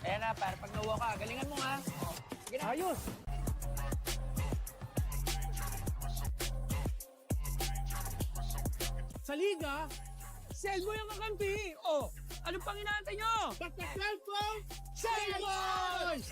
Ayan na, para pag nawa ka, galingan mo ha. Sige na. Ayos! Sa liga, Selboy ang kakampi. Oh, anong pang inaantay nyo? Basta cellphone, Selboy!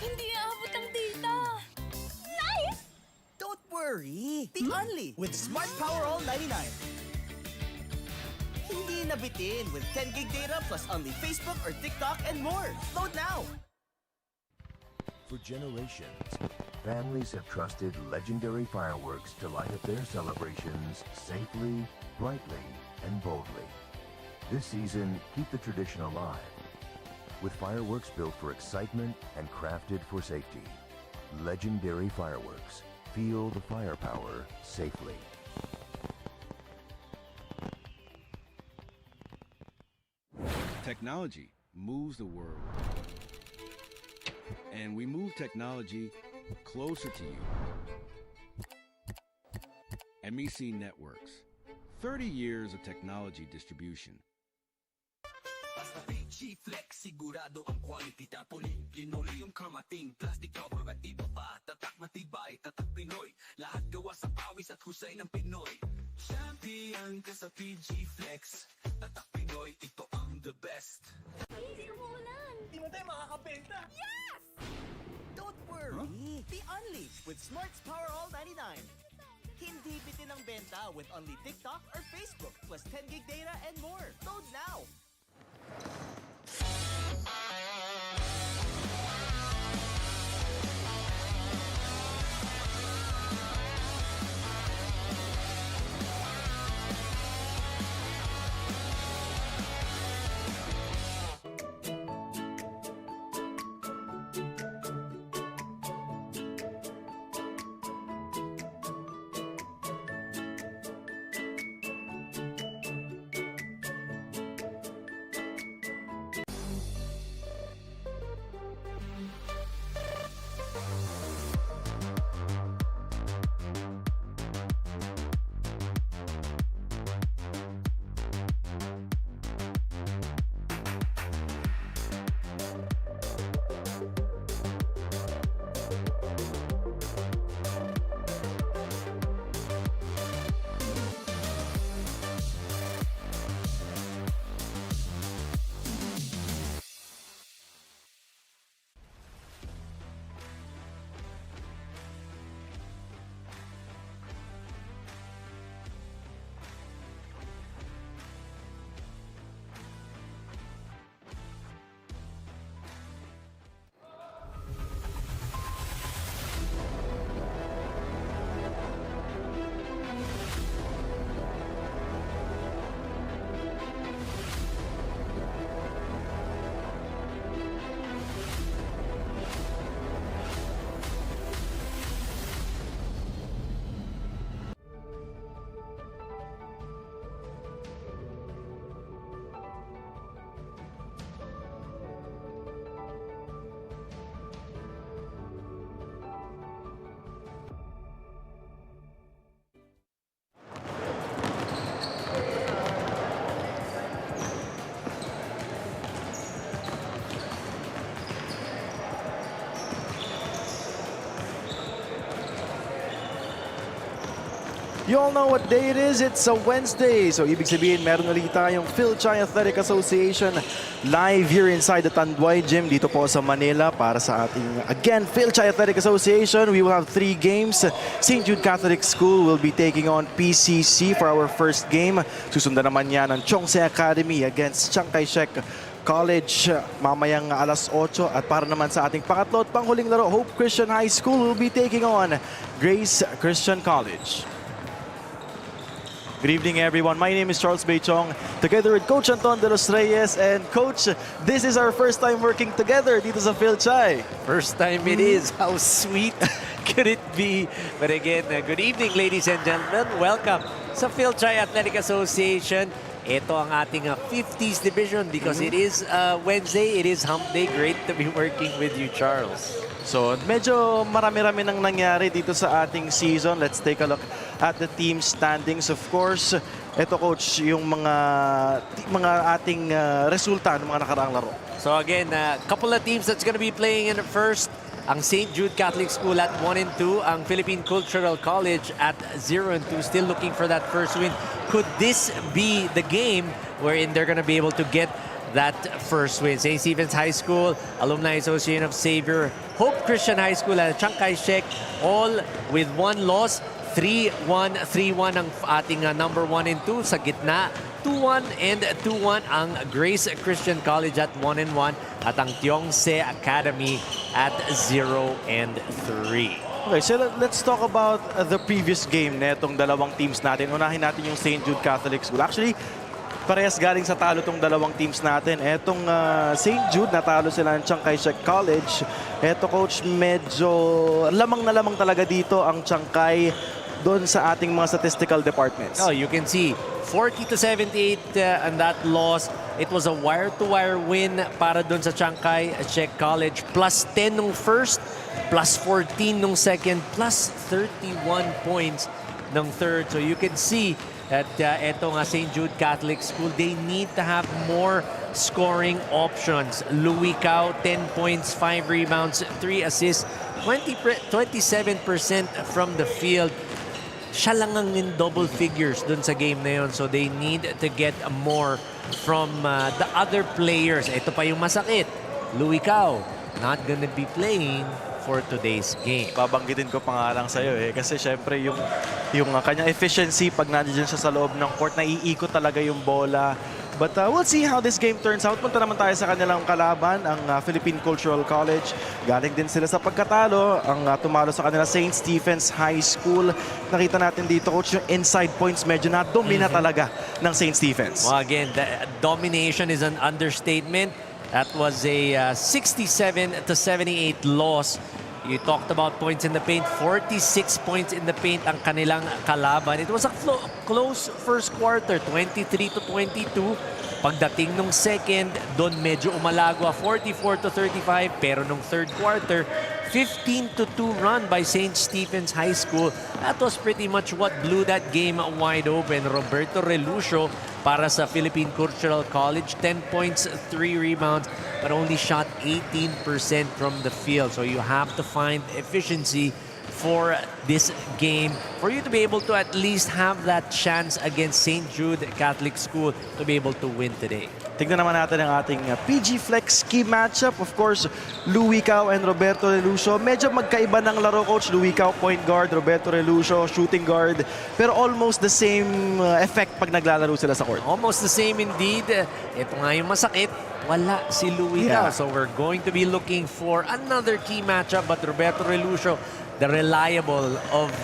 Hindi aabot ang data. Nice! Don't worry! The Only with Smart Power All 99. Hindi nabitin with 10 gig data plus only Facebook or TikTok and more. Load now! For generations, families have trusted legendary fireworks to light up their celebrations safely, brightly, and boldly. This season, keep the tradition alive with fireworks built for excitement and crafted for safety. Legendary fireworks. Feel the firepower safely. Technology moves the world. And we move technology closer to you. MEC Networks. 30 years of technology distribution. Basta Fil-Chi Flex, sigurado ang quality tapoli. Linoleum kamating, plastic cover at iba pa. Tatak matibay, tatak Pinoy. Lahat gawa sa pawis at husay ng Pinoy. Champion ka sa Fil-Chi Flex. Tatak Pinoy, ito ang the best. Hindi umuulan. Hindi mo tayo makakabenta. Yes! Don't worry! The Only with Smart's Power All 99. Hindi bitin ang benta with only TikTok or Facebook plus 10 gig data and more. Load now! You all know what day it is. It's a Wednesday. So ibig sabihin, meron ulit tayong Fil-Chi Athletic Association live here inside the Tanduay Gym dito po sa Manila para sa ating, again, Fil-Chi Athletic Association. We will have 3 games. St. Jude Catholic School will be taking on PCC for our first game. Susundan naman yan ng Chongse Academy against Chiang Kai-shek College mamayang alas 8 at para naman sa ating pangatlo at panghuling laro, Hope Christian High School will be taking on Grace Christian College. Good evening, everyone. My name is Charles Beichong, together with Coach Anton de los Reyes. And Coach, this is our first time working together dito sa Fil-Chi. First time it is. How sweet could it be? But again, good evening, ladies and gentlemen. Welcome sa Fil-Chi Athletic Association. Ito ang ating 50s division because it is Wednesday, it is hump day. Great to be working with you, Charles. So, medyo marami-rami nang nangyari dito sa ating season. Let's take a look at the team standings. Of course, ito Coach, yung mga ating resulta ng mga nakaraang laro. So again, a couple of teams that's going to be playing in the first. Ang St. Jude Catholic School at 1-2. Ang Philippine Cultural College at 0-2. Still looking for that first win. Could this be the game wherein they're going to be able to get that first win? St. Stephen's High School, Alumni Association of Xavier, Hope Christian High School at Chiang Kai-shek, all with 1 loss. 3-1, 3-1 ang ating number 1 and 2. Sa gitna, 2-1 and 2-1 ang Grace Christian College at 1-1 at ang Tiongse Academy at 0-3. Okay, so let's talk about the previous game na itong dalawang teams natin. Unahin natin yung St. Jude Catholic School. Actually, parehas galing sa talo itong dalawang teams natin. Etong St. Jude, natalo sila ng Chiang Kai-shek College. Eto Coach, medyo lamang na lamang talaga dito ang Chiang Kai doon sa ating mga statistical departments. Oh, you can see 40-78 and that loss. It was a wire-to-wire win para doon sa Chiang Kai-shek College. Plus 10 nung first, plus 14 nung second, plus 31 points nung third. So you can see that eto nga St. Jude Catholic School, they need to have more scoring options. Louis Cao, 10 points, 5 rebounds, 3 assists, 27% from the field. Siya lang ang in double figures dun sa game na yun. So they need to get more from the other players. Ito pa yung masakit. Louis Cao, not gonna be playing for today's game. Babanggitin ko pa nga lang sa'yo kasi syempre yung kanyang efficiency pag nandiyan siya sa loob ng court, naiikot talaga yung bola. But we'll see how this game turns out. Punta naman tayo sa kanilang kalaban, ang Philippine Cultural College. Galing din sila sa pagkatalo. Ang tumalo sa kanila, St. Stephen's High School. Nakita natin dito, Coach, yung inside points medyo na-domina talaga ng St. Stephen's. Well, again, the domination is an understatement. That was a 67-78 loss. You talked about points in the paint. 46 points in the paint ang kanilang kalaban. It was a close first quarter, 23-22. Pagdating nung second, doon medyo umalagwa, 44-35. Pero nung third quarter, 15-2 run by St. Stephen's High School. That was pretty much what blew that game wide open. Roberto Relucio para sa Philippine Cultural College, 10 points, 3 rebounds, but only shot 18% from the field. So you have to find efficiency for this game for you to be able to at least have that chance against St. Jude Catholic School to be able to win today. Tignan naman natin ang ating PG Flex key matchup. Of course, Louis Cao and Roberto Relucio. Medyo magkaiba ng laro, Coach. Louis Cao, point guard. Roberto Relucio, shooting guard. Pero almost the same effect pag naglalaro sila sa court. Almost the same indeed. Ito nga yung masakit. Wala si Louis Cao. So we're going to be looking for another key matchup. But Roberto Relucio, the reliable of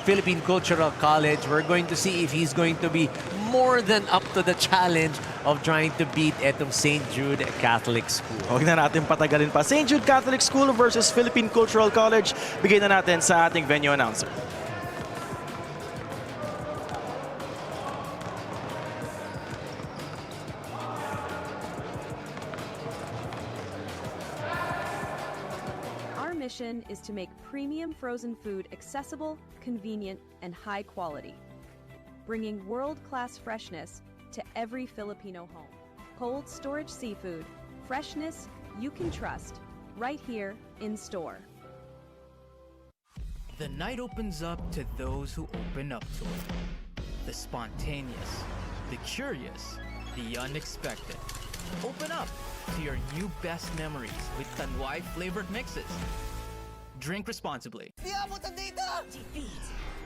Philippine Cultural College, we're going to see if he's going to be more than up to the challenge of trying to beat etong St. Jude Catholic School. Huwag na natin patagalin pa. St. Jude Catholic School versus Philippine Cultural College. Bigay na natin sa ating venue announcer. Our mission is to make premium frozen food accessible, convenient, and high quality, bringing world-class freshness to every Filipino home. Cold storage seafood, freshness you can trust, right here in store. The night opens up to those who open up to it. The spontaneous, the curious, the unexpected. Open up to your new best memories with Tanduay flavored mixes. Drink responsibly. Di abot ang data!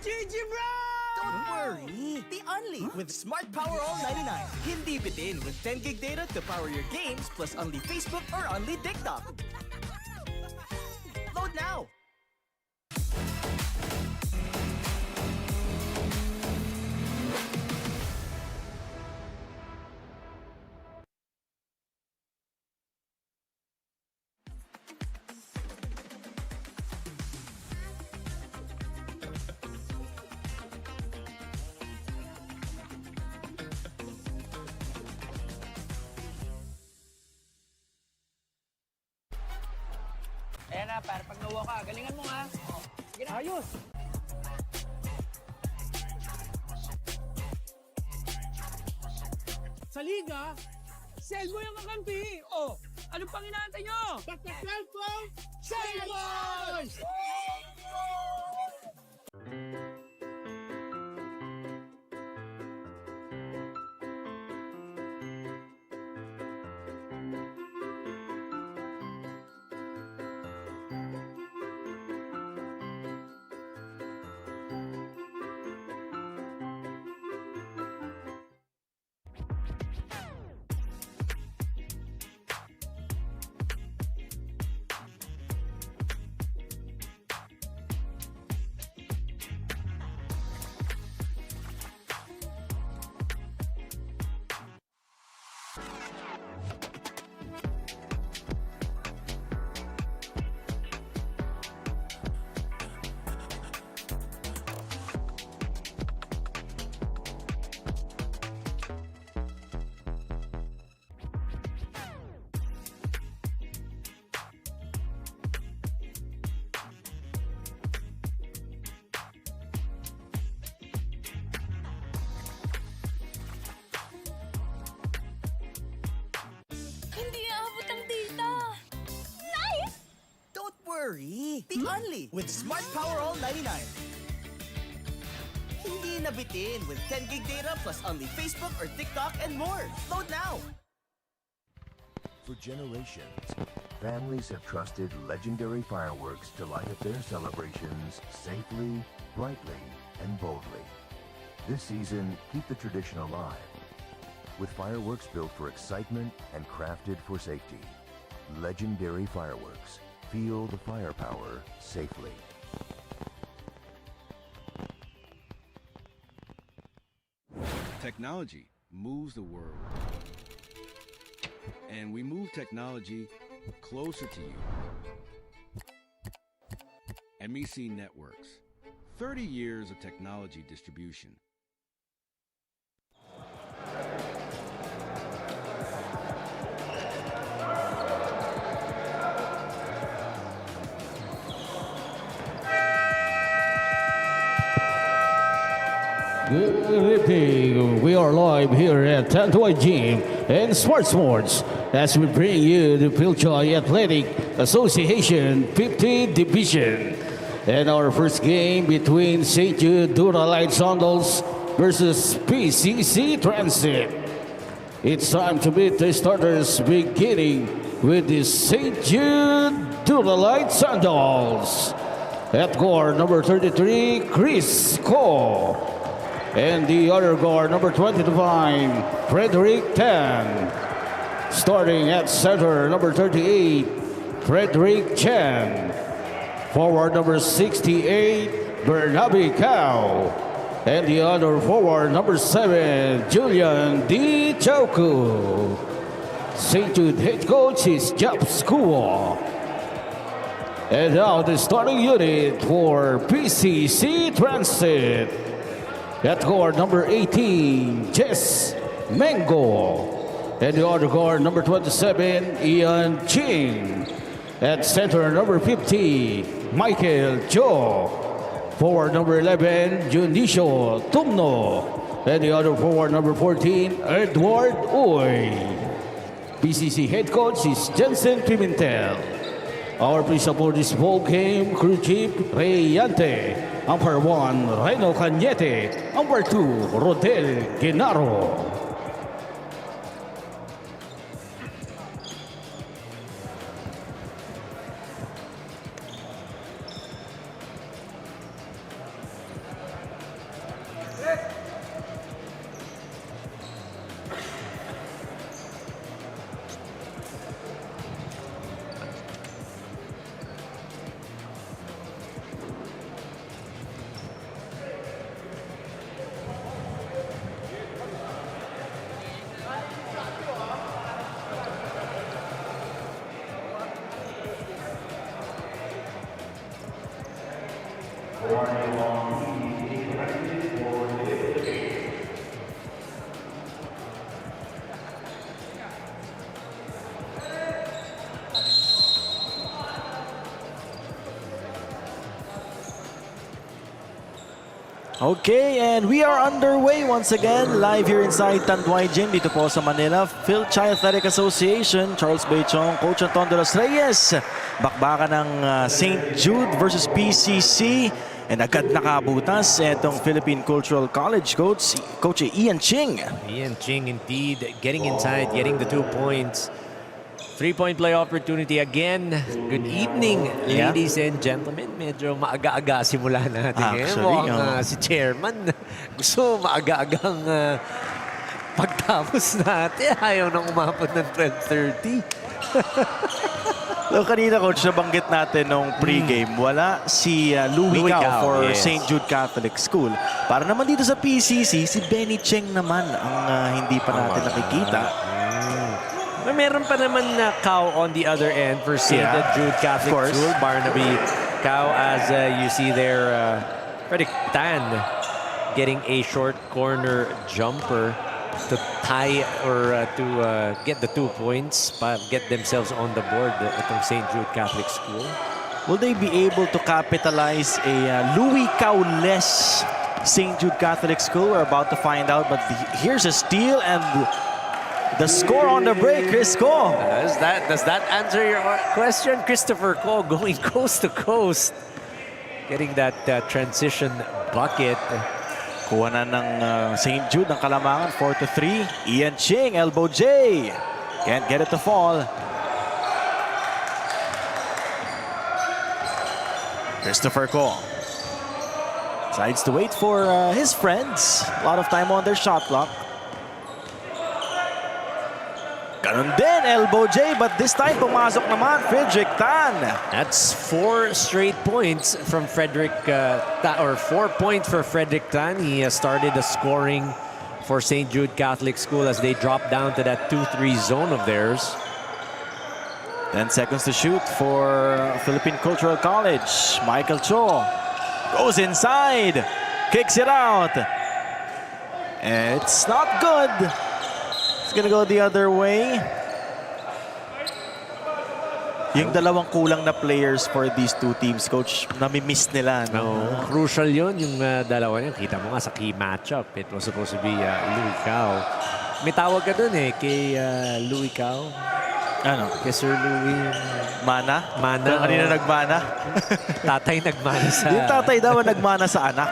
GG bro! Don't worry! The Unli with Smart Power All 99. Hindi bitin with 10 gig data to power your games plus only Facebook or only TikTok. Load now! Ayan na, para pag nawa ka, galingan mo ha. Sige na. Ayos. Sa liga, sell mo yung kakampi. Oh, anong pang inaantay nyo? Back the cellphone! Cellphones! Hindi aabot ang data. Nice! Don't worry! The Unli with Smart Power All 99. Hindi nabitin with 10 gig data plus only Facebook or TikTok and more. Load now! For generations, families have trusted legendary fireworks to light up their celebrations safely, brightly, and boldly. This season, keep the tradition alive with fireworks built for excitement and crafted for safety. Legendary fireworks. Feel the firepower safely. Technology moves the world. And we move technology closer to you. MEC Networks. 30 years of technology distribution. Good evening. We are live here at Tanduay Gym and Sports as we bring you the Fil-Chi Athletic Association 50th Division. And our first game between St. Jude DURALITE Sandals versus PCC Transit. It's time to meet the starters, beginning with the St. Jude DURALITE Sandals. At guard, number 33, Chris Ko. And the other guard, number 25, Frederick Tan. Starting at center, number 38, Frederick Chen. Forward, number 68, Bernabe Cao. And the other forward, number 7, Julian D. Choku. St. Jude head coach is Jap School. And now the starting unit for PCC Transit. At guard, number 18, Jess Mengo. And the other guard, number 27, Ian Ching. At center, number 50, Michael Cho. Forward, number 11, Junicio Tumno. And the other forward, number 14, Edward Uy. PCC head coach is Jensen Pimentel. Our prisa for this ball game, crew chief Reyante. Umpire 1, Reno Cañete. Umpire 2, Rodel Genaro. Okay, and we are underway once again, live here inside Tanduay Gym dito po sa Manila. Fil-Chi Athletic Association, Charles Bechong, Coach Anton de los Reyes. Bakbakan ng St. Jude versus PCC. And agad nakabutas itong Philippine Cultural College coach, Coach Ian Ching. Ian Ching indeed getting inside, getting the 2 points. 3-point play opportunity again. Good evening, ladies and gentlemen. Medyo maaga-aga simula natin ngayon. Si Chairman gusto maaga-agang pagtapos natin. Ayaw nang umabot ng 12:30. So kanina, Coach, nabanggit natin nung pre-game, wala si Louis Cao for St. Jude Catholic School. Para naman dito sa PCC, si Benny Cheng naman ang hindi pa natin nakikita. Meron pa naman na Cao on the other end for St. Jude Catholic School. Barnaby Cao, as you see there, Frederick Tan getting a short corner jumper to tie or to get the 2 points, get themselves on the board at St. Jude Catholic School. Will they be able to capitalize a Louis Cao-less St. Jude Catholic School? We're about to find out, but here's a steal and the score on the break, Chris Ko. Does that answer your question? Christopher Ko going coast to coast. Getting that transition bucket. Kuha na ng St. Jude ng kalamangan, 4-3. Ian Ching, elbow J. Can't get it to fall. Christopher Ko decides to wait for his friends. A lot of time on their shot clock. Ganun din, elbow J, but this time pumasok naman Frederick Tan. That's 4 straight points from Frederick, or 4 points for Frederick Tan. He started the scoring for St. Jude Catholic School as they drop down to that 2-3 zone of theirs. 10 seconds to shoot for Philippine Cultural College. Michael Cho goes inside, kicks it out. And it's not good. Gonna go the other way. Yung dalawang kulang na players for these two teams, Coach, nami-miss nila. No? Crucial yun, yung dalawa niya. Kita mo nga sa key matchup. It was supposed to be Louis Cao. May tawag ka dun kay Louis Cao. Ano? Kay Sir Louis. Mana? Mana. Kanina nagmana? Tatay nagmana sa... Yung tatay daw nagmana sa anak.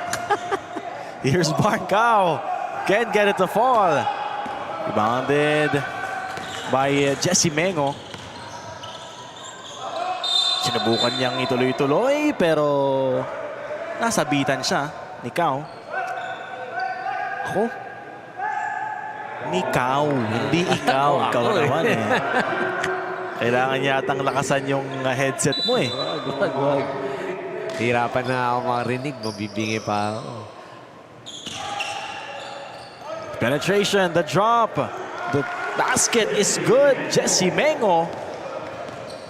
Here's Bar Cao. Can't get it to fall. Rebounded by Jesse Mengo. Sinubukan niyang ituloy-tuloy pero nasabitan siya ni Cao. Ako? Ni Cao, hindi ikaw. Ikaw naman Kailangan yatang lakasan yung headset mo Wag. Hirapan na ako makarinig. Mabibingi pa ako. Penetration, the drop, the basket is good. Jesse Mengo.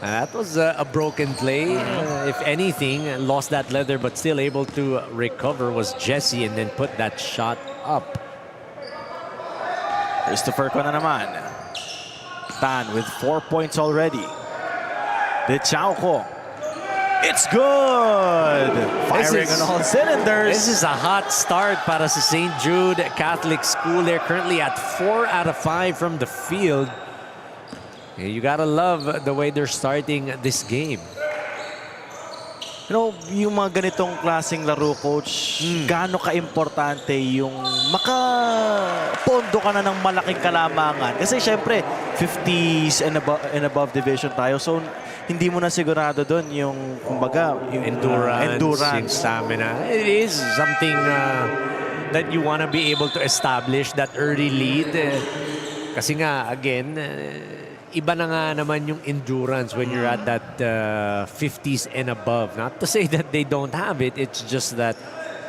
That was a broken play. If anything, lost that leather but still able to recover was Jesse and then put that shot up. Christopher ko na naman. Tan with 4 points already. De Chao ko. It's good! Firing on all cylinders. This is a hot start para sa St. Jude Catholic School. They're currently at 4 out of 5 from the field. You gotta love the way they're starting this game. yung mga ganitong klaseng laro, Coach, gaano ka-importante yung makapondo ka na ng malaking kalamangan? Kasi syempre, 50s and above division tayo. So, hindi mo na sigurado doon yung, kumbaga, yung endurance, yung endurance. stamina. It is something that you want to be able to establish that early lead. Kasi nga, again, iba na nga naman yung endurance when you're at that 50s and above. Not to say that they don't have it, it's just that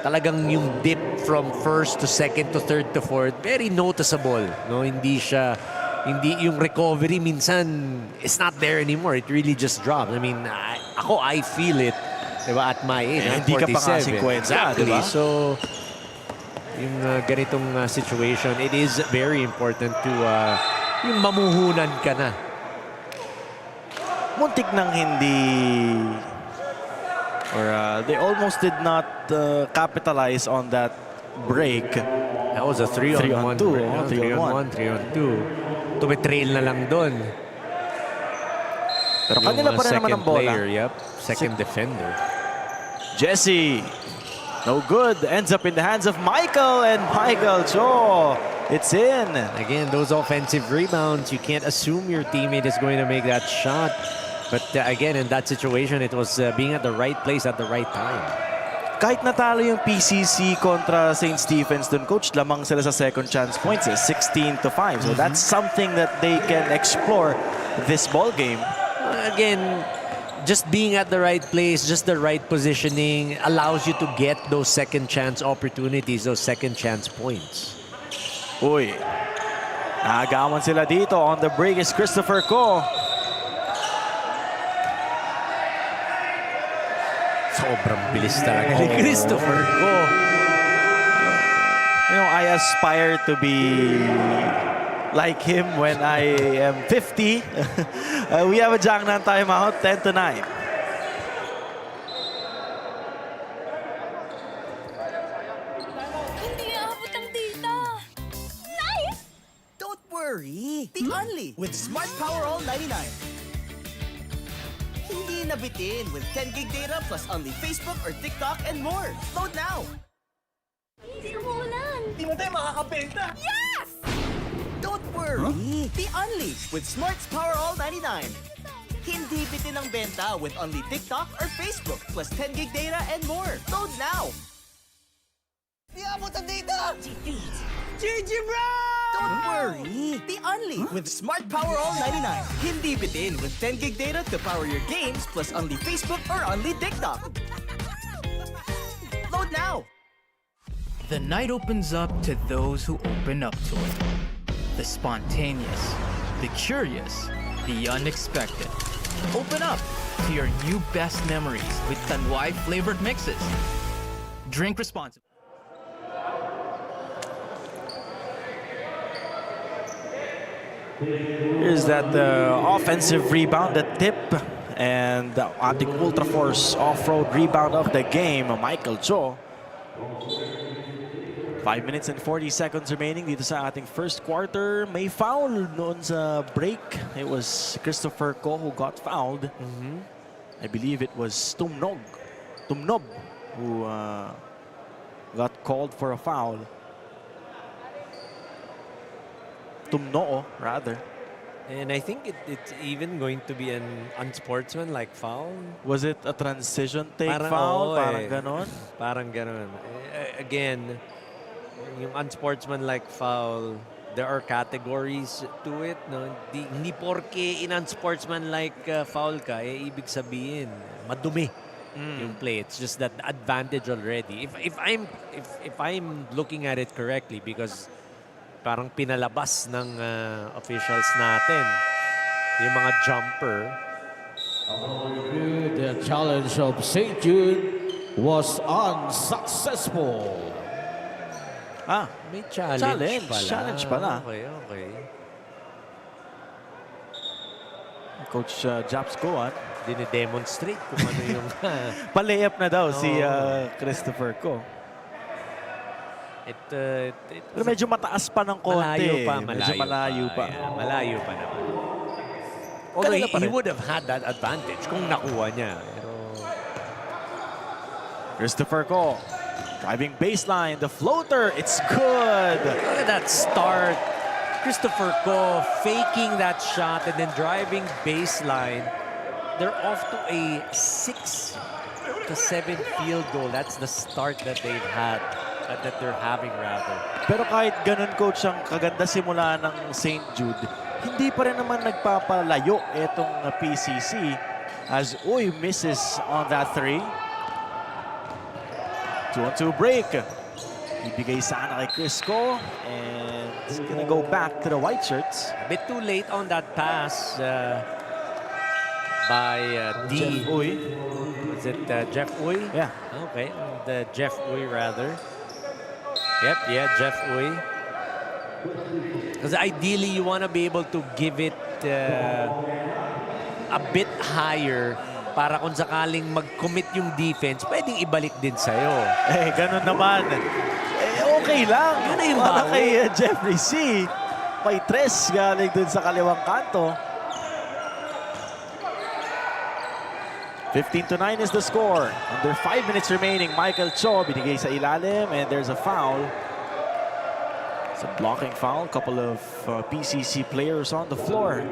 talagang yung dip from first to second to third to fourth, very noticeable. No? Hindi yung recovery minsan, it's not there anymore. It really just drops. I mean, I feel it, diba, at my age. Hindi ka pa nga 50, exactly. diba? So, yung ganitong situation, it is very important to yung mamuhunan ka na. Muntik nang hindi, or they almost did not capitalize on that break. That was a 3-on-1. 3-on-1. Tumitrail na lang doon. Pero kanila pa rin naman ang bola. Second defender. Jesse, no good. Ends up in the hands of Michael, and Michael Cho. It's in. Again, those offensive rebounds, you can't assume your teammate is going to make that shot. But again, in that situation, it was being at the right place at the right time. Kahit natalo yung PCC kontra St. Stephen's dun, Coach, lamang sila sa second chance points, 16-5. So that's something that they can explore this ball game. Again, just being at the right place, just the right positioning allows you to get those second chance opportunities, those second chance points. Uy, naagawan sila dito. On the break is Christopher Ko. Sobrang bilis talaga ni Christopher Ko. I aspire to be like him when I am 50. We have a Jiangnan timeout, 10-9. Be only with Smart Power All 99. Hindi nabitin with 10 gig data plus only Facebook or TikTok and more. Load now! Di mo tayo makakabenta! Yes! Don't worry! Be only with Smart's Power All 99. Hindi bitin ang benta with only TikTok or Facebook plus 10 gig data and more. Load now! Di abot ang data! GG, bro! Don't worry! Be only with Smart Power All 99. Hindi bitin with 10 gig data to power your games plus only Facebook or only TikTok. Load now! The night opens up to those who open up to it. The spontaneous, the curious, the unexpected. Open up to your new best memories with Tanduay flavored mixes. Drink responsibly. Here's that offensive rebound, the tip, and the ating Ultra Force off-road rebound of the game, Michael Cho. 5 minutes and 40 seconds remaining dito sa ating first quarter. May foul noon sa break. It was Christopher Ko who got fouled. I believe it was Tumnob who got called for a foul. Tumnoo, rather. And I think it's even going to be an unsportsmanlike foul. Was it a transition take foul? Parang ganon? Parang ganon. Again, yung unsportsmanlike foul, there are categories to it. No? Hindi porke in unsportsmanlike foul ka, ibig sabihin, madumi yung play. It's just that advantage already. If I'm looking at it correctly, because parang pinalabas ng officials natin yung mga jumper. The challenge of St. Jude was unsuccessful. May challenge pala. Challenge pala. Okay. Coach Japs Ko, Dine-demonstrate kung ano yung pa-layup na daw si Christopher Ko. Pero medyo mataas pa ng konti. Medyo malayo pa. Yeah, malayo pa naman. Although he would have had that advantage kung nakuha niya. Pero Christopher Ko. Driving baseline, the floater, it's good. Look at that start. Christopher Ko faking that shot and then driving baseline. They're off to a 6 to 7 field goal. That's the start that they've had, that they're having rather. Pero kahit ganun, coach, ang kaganda simula ng St. Jude, hindi pa rin naman nagpapalayo itong PCC as Uy misses on that 3. 2-on-2 break. Ibigay sana kay Chris Ko, and it's gonna go back to the white shirts. A bit too late on that pass by D. Jeff Uy. Was it Jeff Uy? Yeah. Okay, the Jeff Uy rather. Yep, yeah, Jeff Uy. Because ideally, you want to be able to give it a bit higher para kung sakaling mag-commit yung defense, pwedeng ibalik din sa'yo. Eh, ganun naman. Eh, okay lang. Yun na yung para bawi. kay Jeffrey C. May tres galing dun sa kaliwang kanto. 15-9 is the score. Under 5 minutes remaining, Michael Cho binigay sa ilalim, and there's a foul. It's a blocking foul. Couple of PCC players on the floor.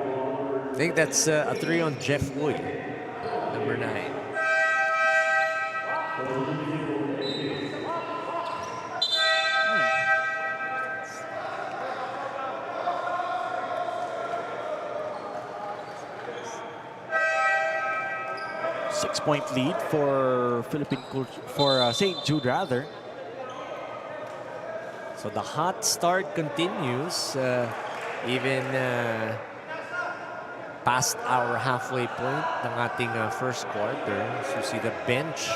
I think that's a 3 on Jeff Uy, number 9. Six-point lead for St. Jude rather. So the hot start continues, even past our halfway point ng ating first quarter. So you see the bench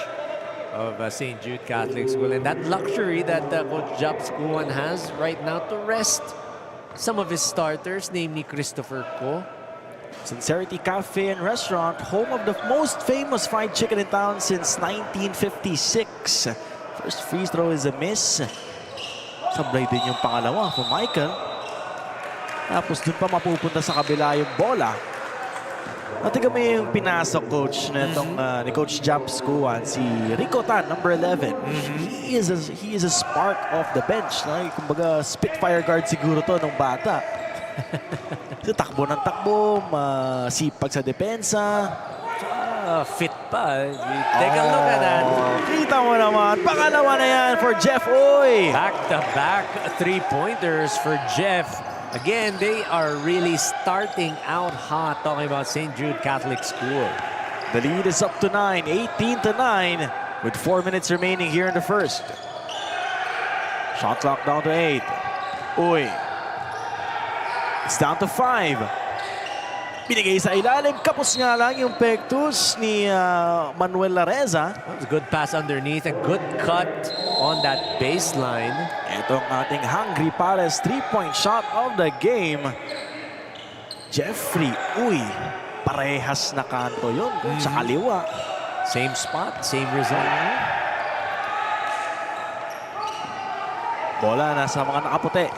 of St. Jude Catholic School, and that luxury that Coach Jobs Kuan has right now to rest some of his starters, namely Christopher Ko. Sincerity Cafe and Restaurant, home of the most famous fried chicken in town since 1956. First free throw is a miss. Sablay din yung pangalawa for Michael. Tapos dun pa mapupunta sa kabila yung bola. Natiga mo yung pinasok, coach, na itong ni Coach Jobs Kuan, si Rico Tan, number 11. He is a spark off the bench. No? Kumbaga, Spitfire guard siguro to nung bata. Takbo ng takbo, masipag sa depensa. Fit pa. Take a look at that. Kita mo naman. Pangalawa na yan for Jeff Uy. Back-to-back three-pointers for Jeff. Again, they are really starting out hot, talking about St. Jude Catholic School. The lead is up to 9, 18-9, with 4 minutes remaining here in the first. Shot clock down to 8. Uy. It's down to 5. Binigay sa ilalim. Kapos nga lang yung pektus ni Manuel Lareza. That was a good pass underneath. A good cut on that baseline. Itong ating Hungry Pares 3-point shot of the game. Jeffrey Uy. Parehas na kanto yun. Sa kaliwa. Same spot, same result. Bola nasa mga nakaputi.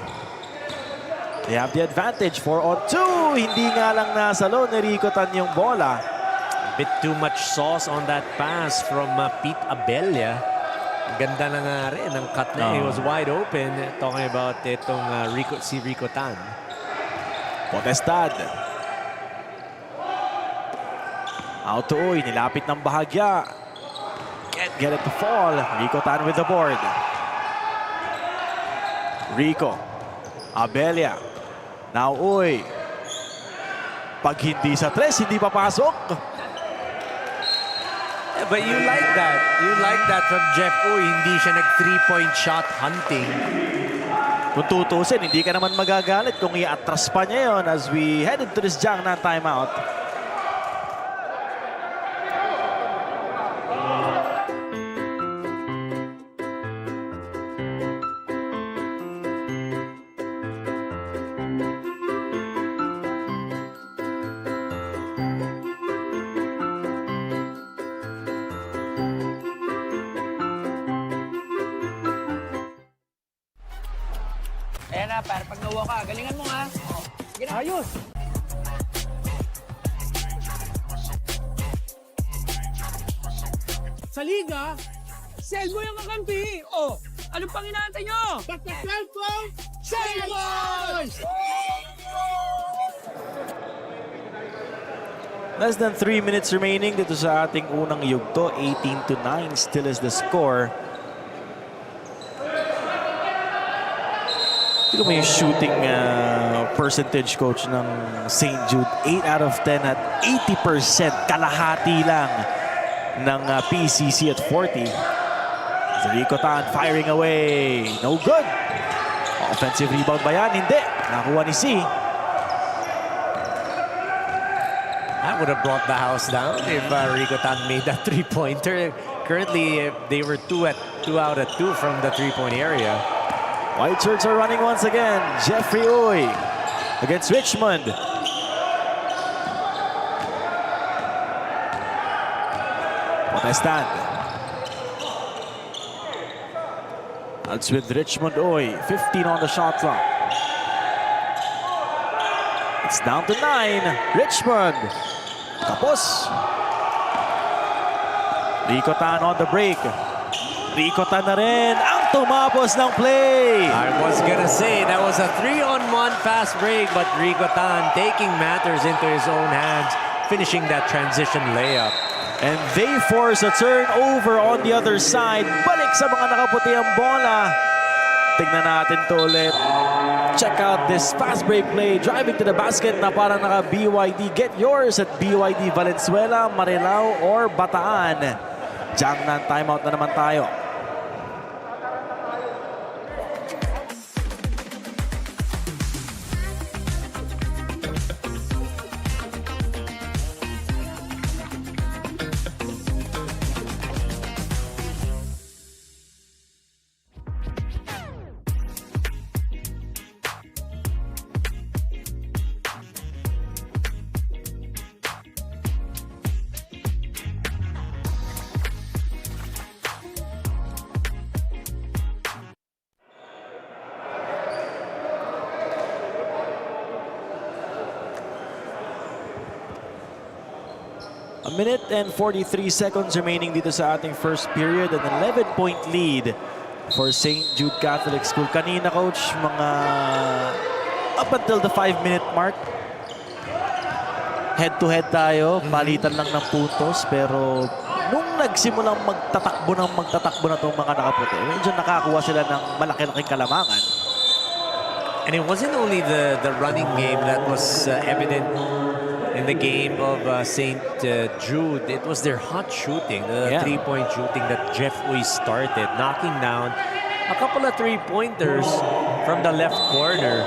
They have the advantage, 4-on-2. Hindi nga lang nasa low ni Rico Tan yung bola. A bit too much sauce on that pass from Pete Abella. Ganda na nga rin ang cut na. He was wide open. Talking about itong si Rico Tan. Potestad. Out to Uy. Nilapit ng bahagya. Can't get it to fall. Rico Tan with the board. Rico. Abella. Now Uy. Pag hindi sa tres, hindi papasok. Yeah, but you like that. You like that from Jeff Uy. Hindi siya nag-3-point shot hunting. Kung tutusin, hindi ka naman magagalit kung i-atras pa niya yun as we head into this Jiangnan timeout. Ayan na, para pag nawa ka, galingan mo ha. Sige na. Ayos. Sa liga, Sell mo yung kakampi! Oh, anong pang inaantay nyo? Basta cellphone! Cellphone! Less than 3 minutes remaining dito sa ating unang yugto. 18-9 still is the score. Tignan mo yung shooting percentage, coach, ng St. Jude. 8 out of 10 at 80%. Kalahati lang ng PCC at 40. Rico Tan firing away. No good. Offensive rebound ba yan? Hindi. Nakuha ni C. That would have brought the house down if Rico Tan made that three-pointer. Currently, they were 2 out of 2 from the three-point area. White Shirts are running once again. Jeffrey Uy against Richmond. Protestant. That's with Richmond Uy. 15 on the shot clock. It's down to 9. Richmond. Kapos. Rico Tan on the break. Rico Tan na rin ang tumapos ng play. I was gonna say that was a 3-on-1 fast break, but Rico Tan taking matters into his own hands, finishing that transition layup. And they force a turnover on the other side. Balik sa mga nakaputi ang bola. Tignan natin to ulit. Check out this fast break play. Driving to the basket na parang naka BYD. Get yours at BYD Valenzuela, Marilao, or Bataan. Jangnan timeout na naman tayo. A minute and 43 seconds remaining dito sa ating first period. An 11-point lead for St. Jude Catholic School. Kanina, coach, mga up until the 5-minute mark. Head-to-head tayo. Palitan lang ng puntos. Pero nung nagsimulang magtatakbo na itong mga nakaputi, medyo nakakuha sila ng malaki-laking kalamangan. And it wasn't only the running game that was evident in the game of St. Jude. It was their hot shooting, the three-point shooting that Jeff Uy started, knocking down a couple of three-pointers from the left corner.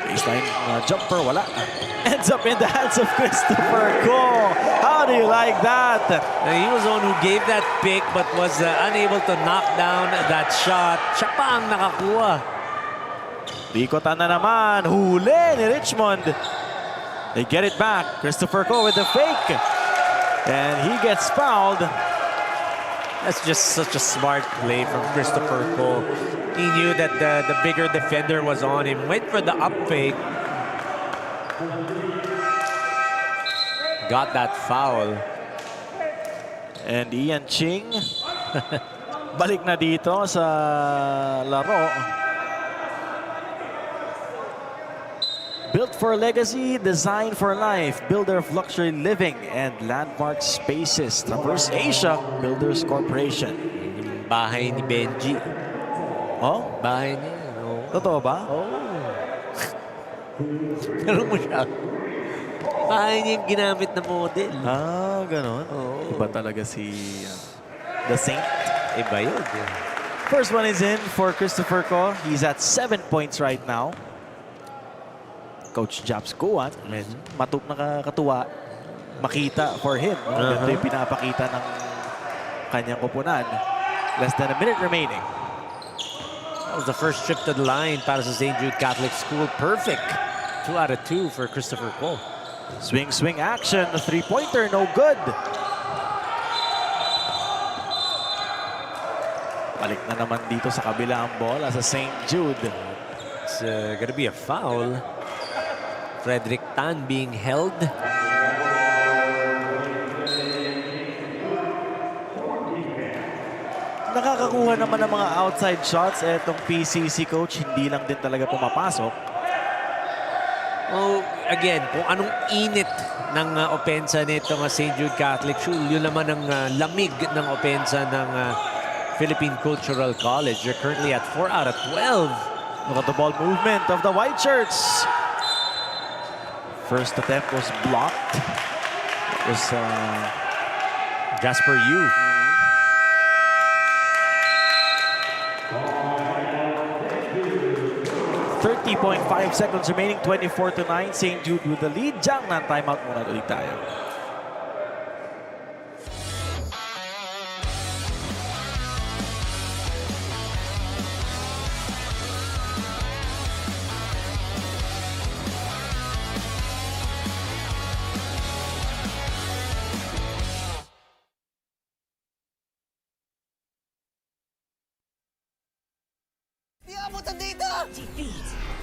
Baseline jumper, wala. Ends up in the hands of Christopher Ko. How do you like that? He was the one who gave that pick but was unable to knock down that shot. Siya pa ang nakakuha. Rico Tan na naman. Huli ni Richmond. They get it back. Christopher Ko with the fake. And he gets fouled. That's just such a smart play from Christopher Ko. He knew that the bigger defender was on him. Went for the up fake. Got that foul. And Ian Ching balik na dito sa laro. Built for legacy, designed for life. Builder of luxury living and landmark spaces. Traverse Asia Builders Corporation. Bahay ni Benji. Oh? Bahay niya. Oh. Totoo ba? Oh. Ganun mo siya. Bahay niya yung ginamit na model. Ah, ganon. Oh. Iba talaga si The Saint. Iba yun. First one is in for Christopher Ko. He's at 7 points right now. Coach Japs Kuan, nakakatuwa makita for him. Ganito yung pinapakita ng kanyang kupunan. Less than a minute remaining. That was the first trip to the line para sa St. Jude Catholic School. Perfect. 2 out of 2 for Christopher Ko. Swing action. A three-pointer, no good. Balik na naman dito sa kabila ang bola sa St. Jude. It's gonna be a foul. Frederick Tan being held. nakakakuha naman ng mga outside shots. Etong PCC coach, hindi lang din talaga pumapasok. Oh, again, kung anong init ng opensa nito ng St. Jude Catholic School, yun naman ang lamig ng opensa ng Philippine Cultural College. They're currently at 4 out of 12. Look at the ball movement of the white shirts. First attempt was blocked. It was Jasper Yu. 30.5 seconds remaining, 24-9. St. Jude with the lead. Diyan na timeout muna ulit tayo.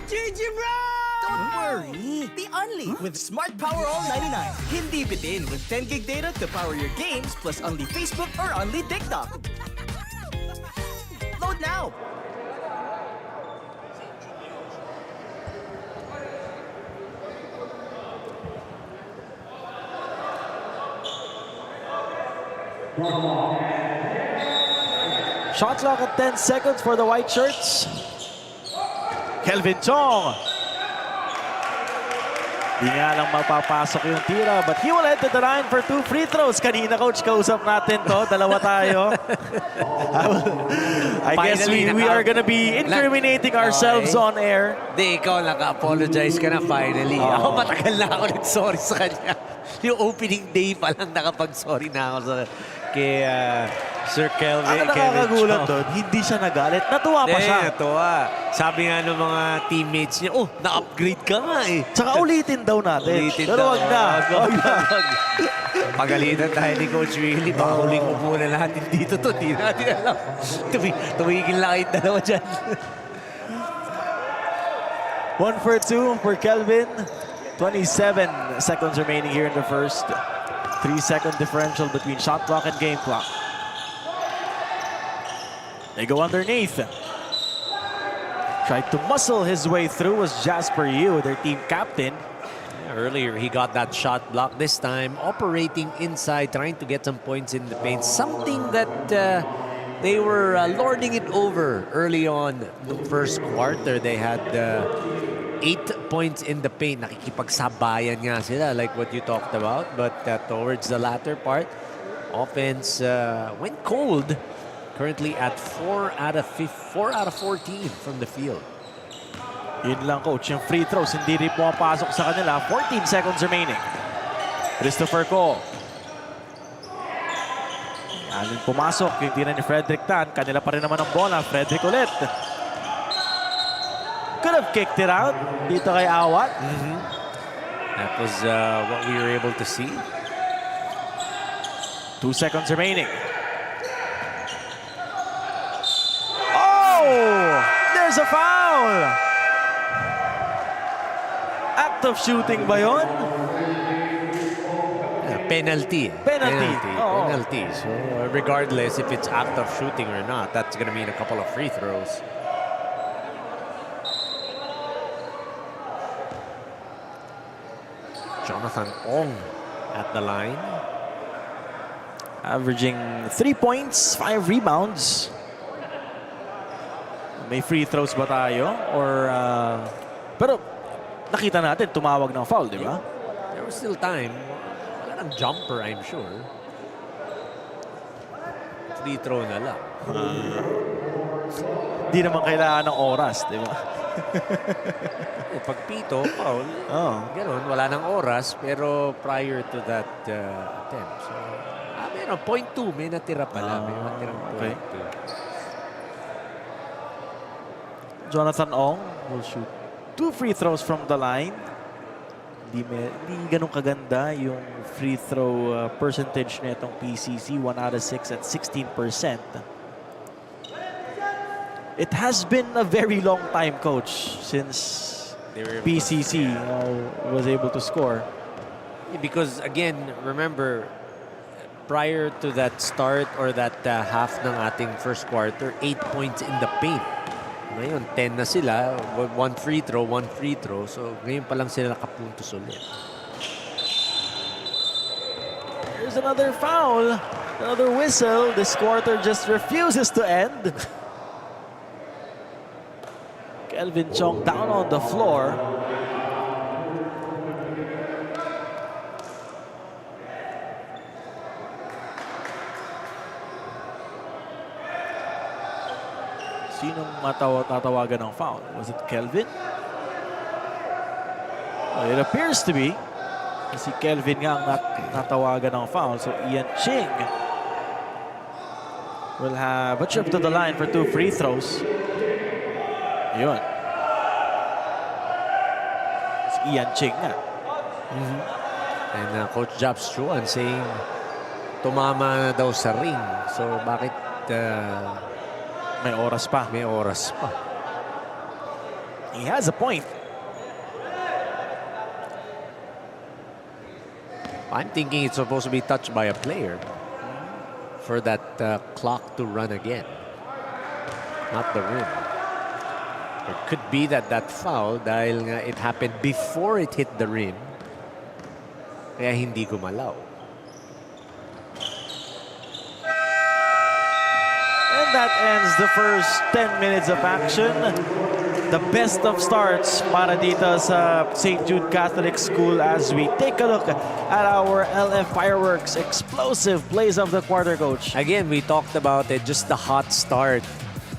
GG, bro! Don't worry! Be only with Smart Power All 99. Hindi bitin with 10 gig data to power your games plus only Facebook or only TikTok. Load now! Shot clock at 10 seconds for the white shirts. Kelvin Chong. Di nga lang mapapasok yung tira, but he will head to the line for 2 free throws. Kanina, coach, kausap natin to. Dalawa tayo. I guess we are gonna be incriminating ourselves on air. Di, ikaw naka-apologize ka na finally. Ako matagal na ako nag-sorry sa kanya. Yung opening day pa lang nakapag-sorry na ako kay Sir Kelvin. Ang nakakagulat doon, hindi siya nagalit. Natuwa pa siya. Natuwa. Sabi nga ng mga teammates niya, oh, na-upgrade ka nga eh. Tsaka ulitin daw natin. Pero wag na. Pagalitan tayo ni Coach Willie. Baka huling upo na natin dito to. Di natin alam. Tumigil lang kayong dalawa dyan. 1 for 2 for Kelvin. 27 seconds remaining here in the first. 3-second differential between shot clock and game clock. They go underneath. Tried to muscle his way through was Jasper Yu, their team captain. Earlier, he got that shot block. This time, operating inside, trying to get some points in the paint. Something that they were lording it over early on the first quarter. They had 8 points in the paint. Nakikipagsabayan nga sila, like what you talked about. But towards the latter part, offense went cold. Currently at 4 out of 14 from the field. Yun lang, coach. Yung free throws, hindi rin pumapasok sa kanila. 14 seconds remaining. Christopher Ko. Yan pumasok. Yung tira ni Frederick Tan. Kanila pa rin naman ang bola. Frederick ulit. Could have kicked it out dito kay Awat. That was what we were able to see. 2 seconds remaining. Oh! There's a foul! Act of shooting ba yun? Penalty. Penalty. Oh. Penalty. So regardless if it's act of shooting or not, that's going to mean a couple of free throws. Jonathan Ong at the line. Averaging 3 points, 5 rebounds. May free throws ba tayo? Or, pero nakita natin, tumawag ng foul, di ba? There was still time. Wala ng jumper, I'm sure. Free throw na lang. Di naman kailangan ng oras, di ba? Pag pito, foul. Ganon, wala ng oras. Pero prior to that attempt. So, meron, 0.2. May natira pala. May natirang 0.2. Jonathan Ong will shoot 2 free throws from the line. Di ganun kaganda yung free throw percentage na itong PCC. 1 out of 6 at 16%. It has been a very long time, coach, since PCC was able to score. Because, again, remember, prior to that start or that half ng ating first quarter, 8 points in the paint. Ngayon, 10 na sila. One free throw. So, ngayon pa lang sila nakapuntos ulit. There's another foul. Another whistle. This quarter just refuses to end. Kelvin Chong down on the floor. Sinong tatawagan ng foul? Was it Kelvin? Well, it appears to be. Si Kelvin nga ang natawagan ng foul. So Ian Ching will have a trip to the line for 2 free throws. Ayun. Si Ian Ching nga. And Coach Japs Chuan saying tumama na daw sa ring. So bakit may oras pa? May oras pa. He has a point. I'm thinking it's supposed to be touched by a player for that clock to run again. Not the rim. It could be that foul dahil nga it happened before it hit the rim. Kaya hindi gumalaw. And that ends the first 10 minutes of action. The best of starts para dito sa St. Jude Catholic School as we take a look at our LF Fireworks explosive plays of the quarter, Coach. Again, we talked about it, just the hot start.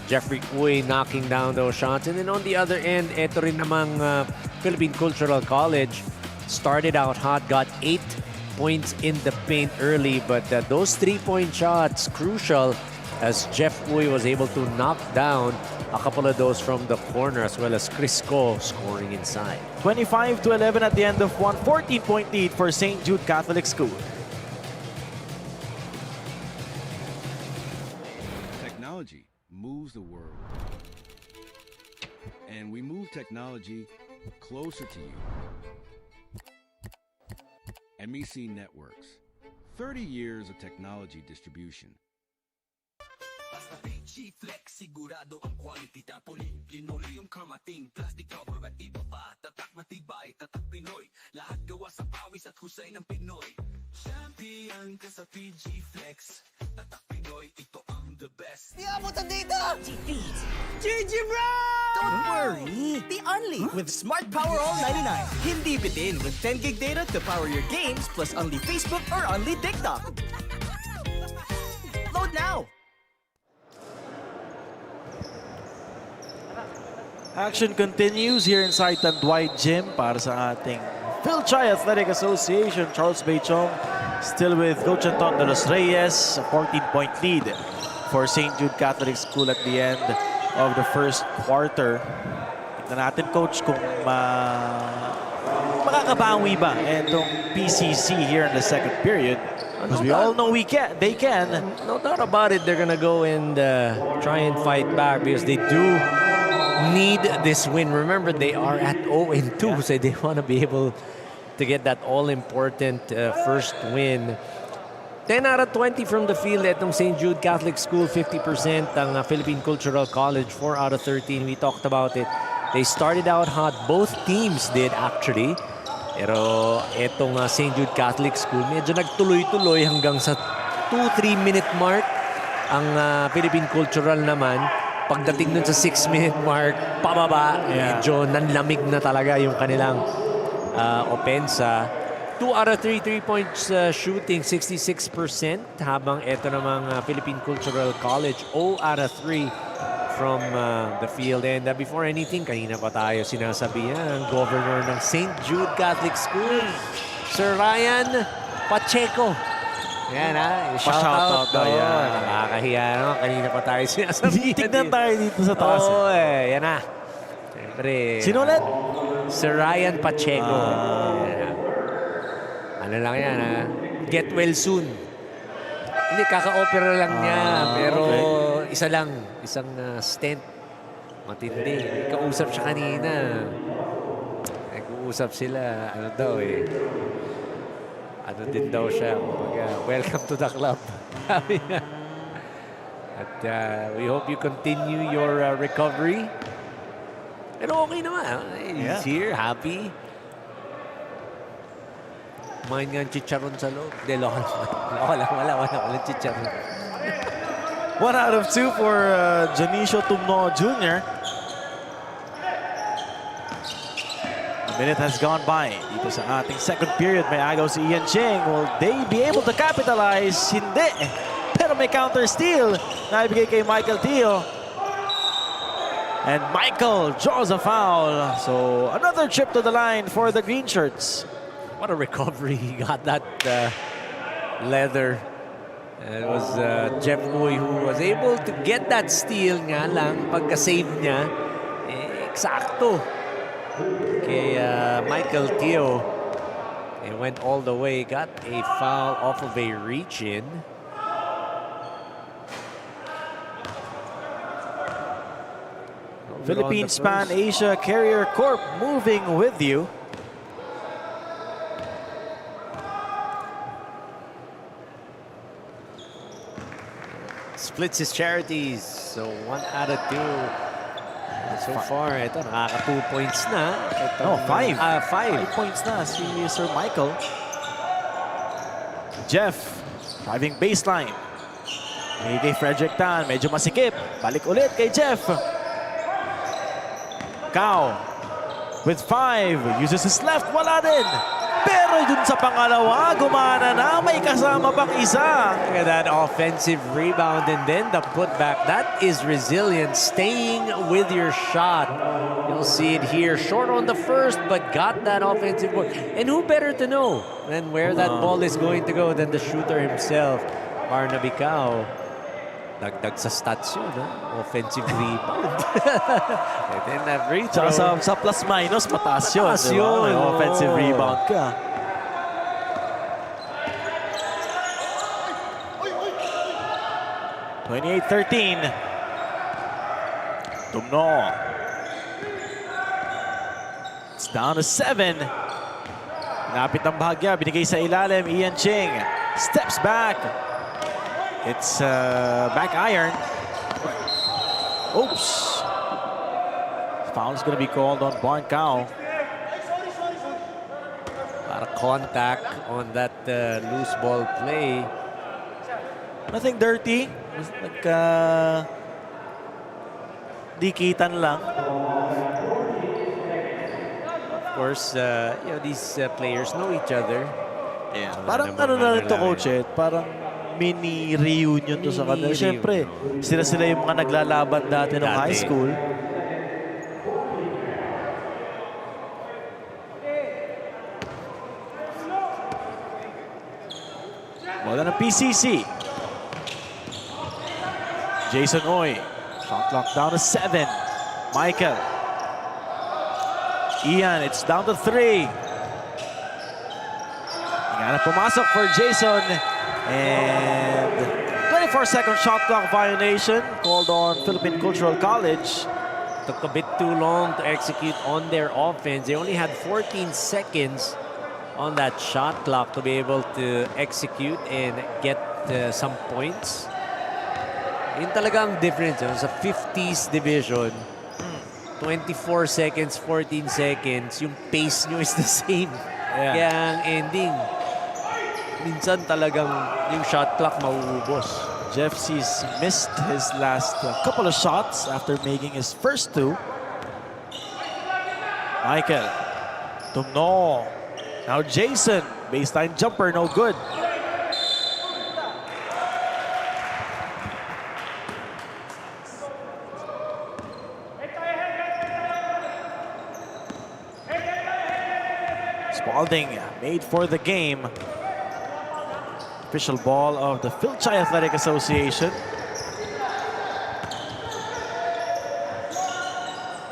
Jeffrey Uy knocking down those shots. And then on the other end, eto rin namang Philippine Cultural College started out hot, got 8 points in the paint early. But those 3-point shots, crucial as Jeff Uy was able to knock down a couple of those from the corner as well as Crisco scoring inside. 25-11 at the end of one 14-point lead for St. Jude Catholic School. Technology moves the world. And we move technology closer to you. MEC Networks. 30 years of technology distribution. Fil-Chi Flex, sigurado ang quality tapoli. Linoleum, kamating, plastic cover at iba pa. Tatak matibay, tatak Pinoy. Lahat gawa sa pawis at husay ng Pinoy. Champion ka sa Fil-Chi Flex. Tatak Pinoy, ito ang the best. Di abutan dito! GG bro! Don't worry! Be only with Smart Power All 99. Hindi bitin with 10 gig data to power your games plus only Facebook or only TikTok. Load now! Action continues here inside Tanduay Gym para sa ating Fil-Chi Athletic Association. Charles Beichong still with Coach Anton de los Reyes. A 14-point lead for St. Jude Catholic School at the end of the first quarter. Tignan natin, Coach, kung makakabawi ba itong PCC here in the second period. Because we all know they can. No doubt about it, they're gonna go and try and fight back because they do need this win. Remember, they are at 0-2, so they want to be able to get that all-important first win. 10 out of 20 from the field itong St. Jude Catholic School, 50% ang Philippine Cultural College, 4 out of 13. We talked about it. They started out hot. Both teams did actually. Pero itong St. Jude Catholic School, medyo nagtuloy-tuloy hanggang sa 2-3 minute mark. Ang Philippine Cultural naman, pagdating dun sa 6-minute mark, pababa. Medyo nanlamig na talaga yung kanilang opensa. 2 out of 3 3-point shooting, 66%. Habang ito namang Philippine Cultural College, 0 out of 3 from the field. And before anything, kanina pa tayo sinasabi ang governor ng St. Jude Catholic School, Sir Ryan Pacheco. Yan shout-out daw yan. Nakakahiya naman. Kanina pa tayo sinasabi. Tignan tayo dito sa taas. Oo yan na. Siyempre. Sino ulit? Sir Ryan Pacheco. Ano lang yan get well soon. Hindi, kaka-opera lang niya. Pero isa lang. Isang stent. Matindi. Kausap siya kanina. Nag-uusap sila. Ano daw ano din daw siya. welcome to the club. At we hope you continue your recovery. Pero okay naman. He's here, happy. Kumain nga ang chicharon sa loob. Hindi, wala chicharon. 1 out of 2 for Janicio Tumno Jr. A minute has gone by. Dito sa ating second period, may agaw si Ian Ching. Will they be able to capitalize? Hindi. Pero may counter steal na ibigay kay Michael Teo. And Michael draws a foul. So another trip to the line for the green shirts. What a recovery. He got that leather. It was Jeff Uy who was able to get that steal nga lang. Pagka-save niya, eksakto. Kay Michael Teo. He went all the way. Got a foul off of a reach-in. Philippines Pan Asia Carrier Corp moving with you. Splits his charities. So 1 out of 2. So far, ito nakaka 2 points na. No, 5. 5 points na si Sir Michael. Jeff, driving baseline. May kay Frederick Tan, medyo masikip. Balik ulit kay Jeff. Cao with 5, uses his left, wala din. Pero dun sa pangalawa, gumana na, may kasama pang isa. Look at that offensive rebound and then the putback. That is resilience, staying with your shot. You'll see it here, short on the first, but got that offensive work. And who better to know than where that ball is going to go than the shooter himself, Barnaby Cao. Dagdag sa stats yun, offensive rebound. And then that free throw. Sa plus-minus, mataas yun. Mataas yun. May offensive rebound ka. (28-13). Tumno. It's down to 7. Lapit ang bahagya, binigay sa ilalim, Ian Ching. Steps back. It's back iron. Oops. Foul's going to be called on Barn Cao. Para contact on that loose ball play. Nothing dirty. Dikitan lang. Of course, you know, these players know each other. Yeah. Parang ano na rin to, Coach, parang mini reunion to sa kanila. Siyempre, sila yung mga naglalaban dati ng high school. Wala ng PCC. Jason Oy. Shot clock down to 7. Michael. Ian, it's down to 3. Nga na pumasok for Jason. And 24-second shot clock violation called on Philippine Cultural College. Took a bit too long to execute on their offense. They only had 14 seconds on that shot clock to be able to execute and get some points. Yun talagang difference. Sa 50s division, 24 seconds, 14 seconds, yung pace nyo is the same. Yeah. Kaya ang ending, minsan talagang yung shot clock mauubos. Jeff C's missed his last couple of shots after making his first 2. Michael. Tumno. Now Jason. Baseline jumper, no good. Spalding made for the game. Official ball of the Fil-Chi Athletic Association.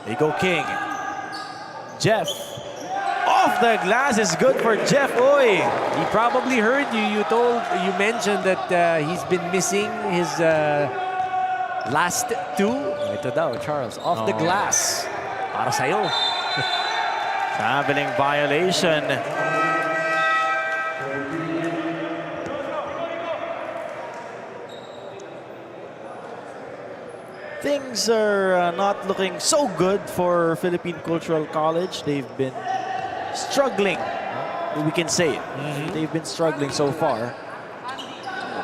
They go King. Jeff. Off the glass is good for Jeff Uy. He probably heard you. You mentioned that he's been missing his last 2. Ito daw, Charles. Off the glass. Para sa'yo. Traveling violation. Things are not looking so good for Philippine Cultural College. They've been struggling. We can say it. They've been struggling so far.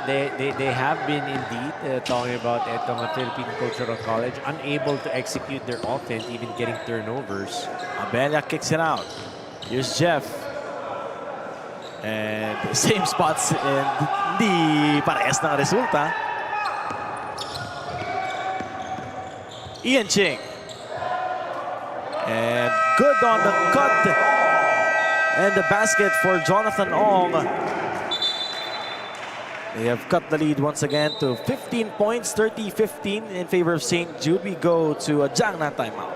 They have been indeed talking about itong Philippine Cultural College, unable to execute their offense, even getting turnovers. Abella kicks it out. Here's Jeff. And same spots and hindi parehas ng resulta. Ian Ching. And good on the cut. And the basket for Jonathan Ong. They have cut the lead once again to 15 points, 30-15 in favor of St. Jude. We go to a Jiangnan timeout.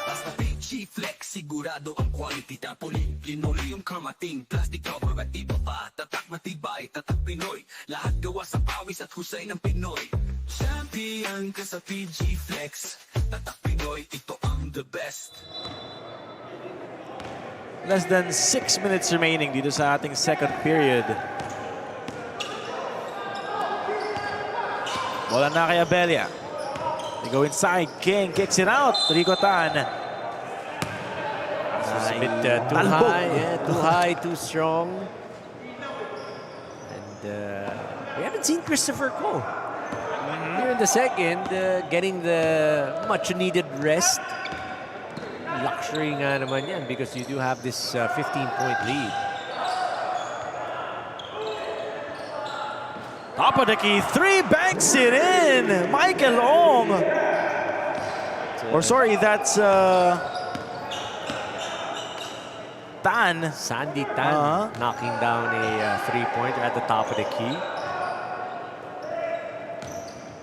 Basta Fil-Chi Flex, sigurado ang quality. Tarpaulin, linoleum, karmating, plastic cover at iba pa. Tatak matibay, tatak Pinoy. Lahat gawa sa pawis at husay ng Pinoy. Champion ka sa Fil-Chi Flex. Tatak Pinoy, ito ang the best. Less than 6 minutes remaining dito sa ating second period. Bola na kay Abella. They go inside. King kicks it out. Rico Tan. It's a bit too high. Yeah, too high, too strong. And we haven't seen Christopher Ko here in the second, getting the much-needed rest. Luxury nga naman yan because you do have this 15-point lead. Top of the key, three banks it in. Michael Ong. Or sorry, that's Tan. Sandy Tan knocking down a three-pointer at the top of the key.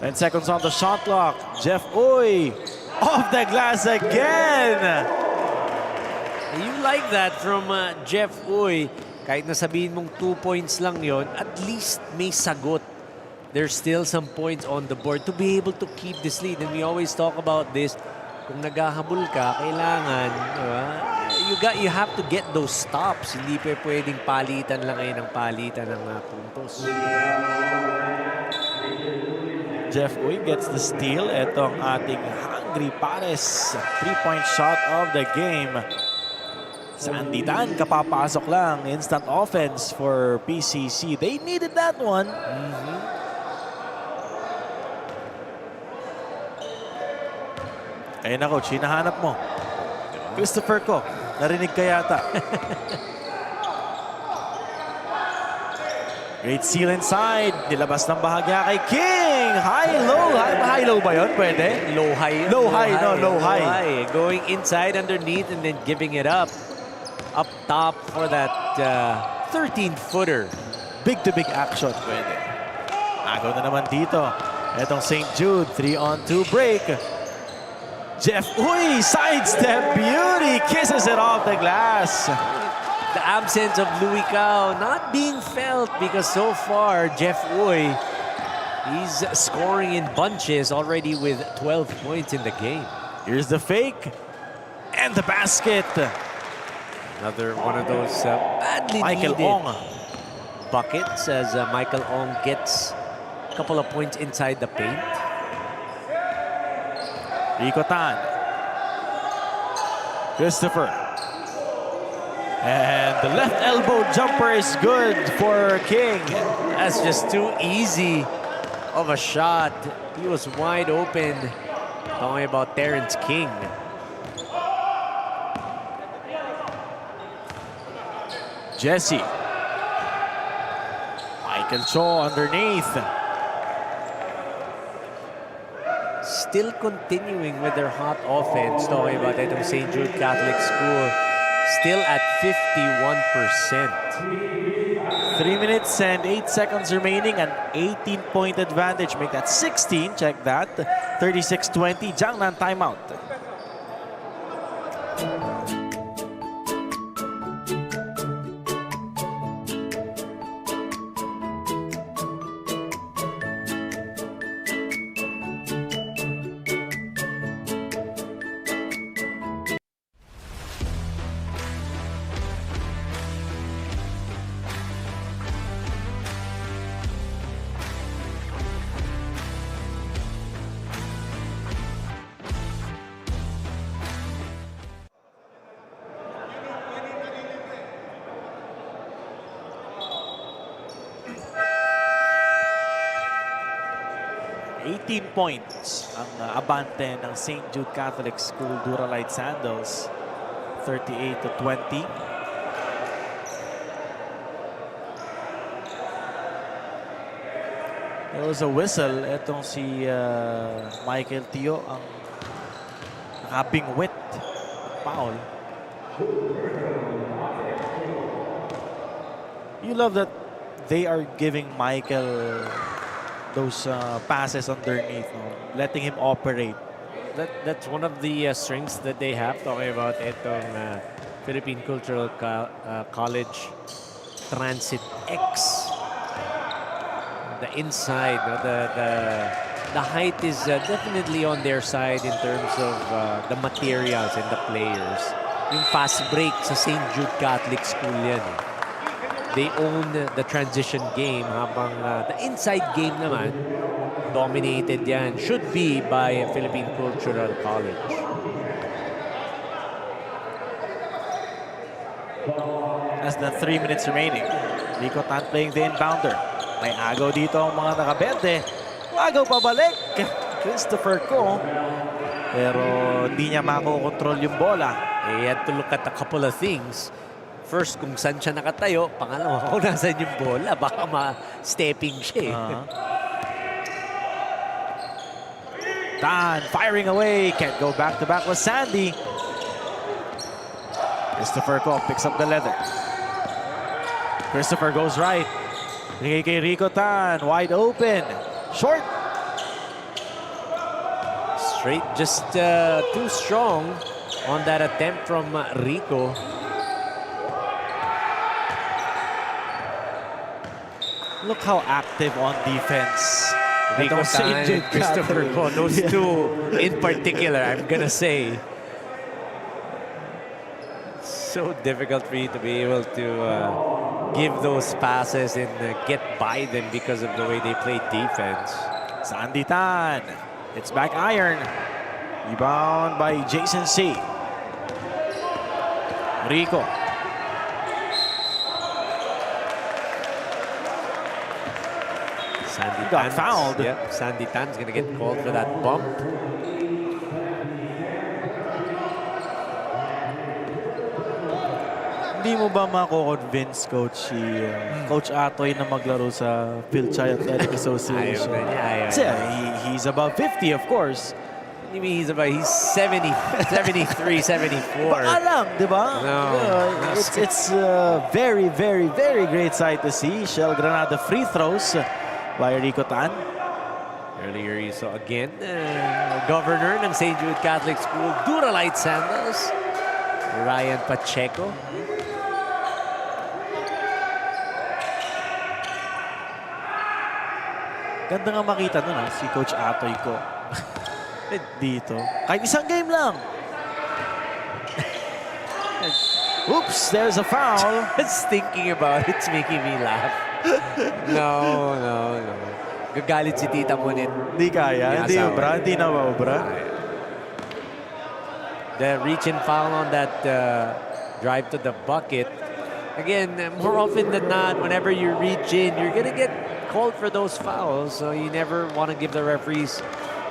10 seconds on the shot clock. Jeff Uy off the glass again. You like that from Jeff Uy. Kahit nasabihin mong 2 points lang yon, at least may sagot. There's still some points on the board to be able to keep this lead. And we always talk about this. Kung naghahabol ka, kailangan, you have to get those stops. Hindi pa pwedeng palitan lang kayo ng palitan ng puntos. Jeff Uy gets the steal. Ito ang ating Hungry Pares. 3-point shot of the game. Sandy Tan, kapapasok lang. Instant offense for PCC. They needed that one. Ayun na, coach. Hinahanap mo. Christopher Ko. Narinig ka yata. Great steal inside. Nilabas ng bahagya kay King. High-low. High-low ba yun? Pwede? Low-high. Low-high, no. Low-high. Going inside underneath and then giving it up. Up top for that 13-footer. Big-to-big action. Pwede. Agaw na naman dito. Etong St. Jude. 3-on-2 break. Jeff Uy, sidestep beauty. Kisses it off the glass. The absence of Louis Cao not being felt because so far, Jeff Uy, he's scoring in bunches already with 12 points in the game. Here's the fake. And the basket. Another one of those badly Michael needed Ong buckets as Michael Ong gets a couple of points inside the paint. Rico Tan. Christopher. And the left elbow jumper is good for King. That's just too easy of a shot. He was wide open. Talking about Terrence King. Jesse. Michael Cho underneath. Still continuing with their hot offense. Talking about itong St. Jude Catholic School. Still at 51%. 3 minutes and 8 seconds remaining. An 18-point advantage. Make that 16. Check that. 36-20. Jiangnan timeout. Points ang abante ng St. Jude Catholic School Duralite Sandals, 38-20. There was a whistle. Etong si Michael Tio ang nakabingwit. Foul. You love that they are giving Michael those passes underneath, letting him operate. That's one of the strengths that they have. Talking about itong Philippine Cultural College TRANSITX. The inside, the height is definitely on their side in terms of the materials and the players. Yung fast break sa St. Jude Catholic School yan. They own the transition game habang the inside game naman dominated yan. Should be by Philippine Cultural College. Less than 3 minutes remaining. Rico Tan playing the inbounder. May agaw dito ang mga nakabente. Agaw pabalik. Christopher Ko. Pero hindi niya makokontrol yung bola. He had to look at a couple of things. First, kung saan siya nakatayo. Pangalawa, kung nasan yung bola. Baka ma-stepping siya. Tan firing away. Can't go back-to-back with Sandy. Christopher Ko picks up the leather. Christopher goes right. Kay Rico Tan. Wide open. Short. Straight, just too strong on that attempt from Rico. Look how active on defense. Rico Tan and Christopher Ko, those two in particular, I'm gonna say. So difficult for you to be able to give those passes and get by them because of the way they play defense. Sandy Tan. It's back iron. Rebound by Jason C. Rico. Sandy got Tan's, fouled. Yep, Sandy Tan's gonna get called for that bump. Hindi mo ba mako-convince Coach Coach Atoy na maglaro sa Fil-Chi Athletic Association? Ayaw Kasi he's above 50, of course. You mean he's 70, 73, 74. Baka lang, di ba? No. It's very, very, very great sight to see. Shell Granada free throws by Rico Tan. Earlier you saw again, governor ng St. Jude Catholic School, Duralite Sandals, Ryan Pacheco. Ganda nga makita nun si Coach Atoy ko. Dito. Kahit isang game lang. Oops, there's a foul. Just thinking about it's making me laugh. No. Gagalit si Tita Monet. Hindi kaya. Hindi ubra. Hindi na ubra. The reach and foul on that drive to the bucket. Again, more often than not, whenever you reach in, you're going to get called for those fouls. So you never want to give the referees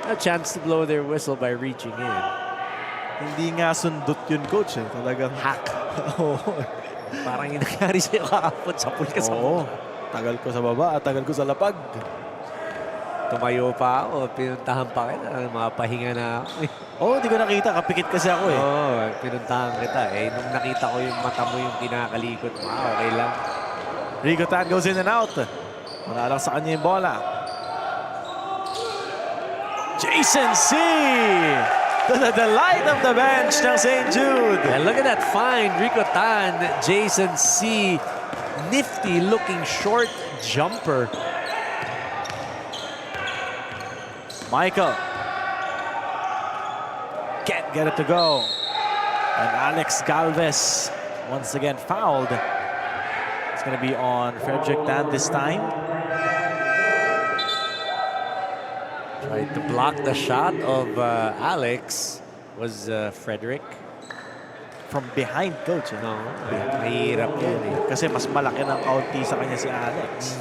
a chance to blow their whistle by reaching in. Hindi nga sundot yun, Coach. Talagang hack. Oo. Parang yung nangyari sa'yo kahapon, sapul ka sa baba. Tagal ko sa baba at tagal ko sa lapag. Tumayo pa ako, pinuntahan pa kita. Mga pahinga na ako. Di ko nakita. Kapikit kasi ako pinuntahan kita. Nung nakita ko yung mata mo yung kinakalikot mo, okay lang. Rico Tan goes in and out. Wala lang sa kanya yung bola. Jason C. To the delight of the bench ng St. Jude. And look at that find, Rico Tan, Jason C. Nifty looking short jumper. Michael. Can't get it to go. And Alex Galvez once again fouled. It's going to be on Frederick Tan this time. Tried to block the shot of Alex was Frederick. From behind, coach. No, mahirap yan eh. Kasi mas malaki ng kaunti sa kanya si Alex.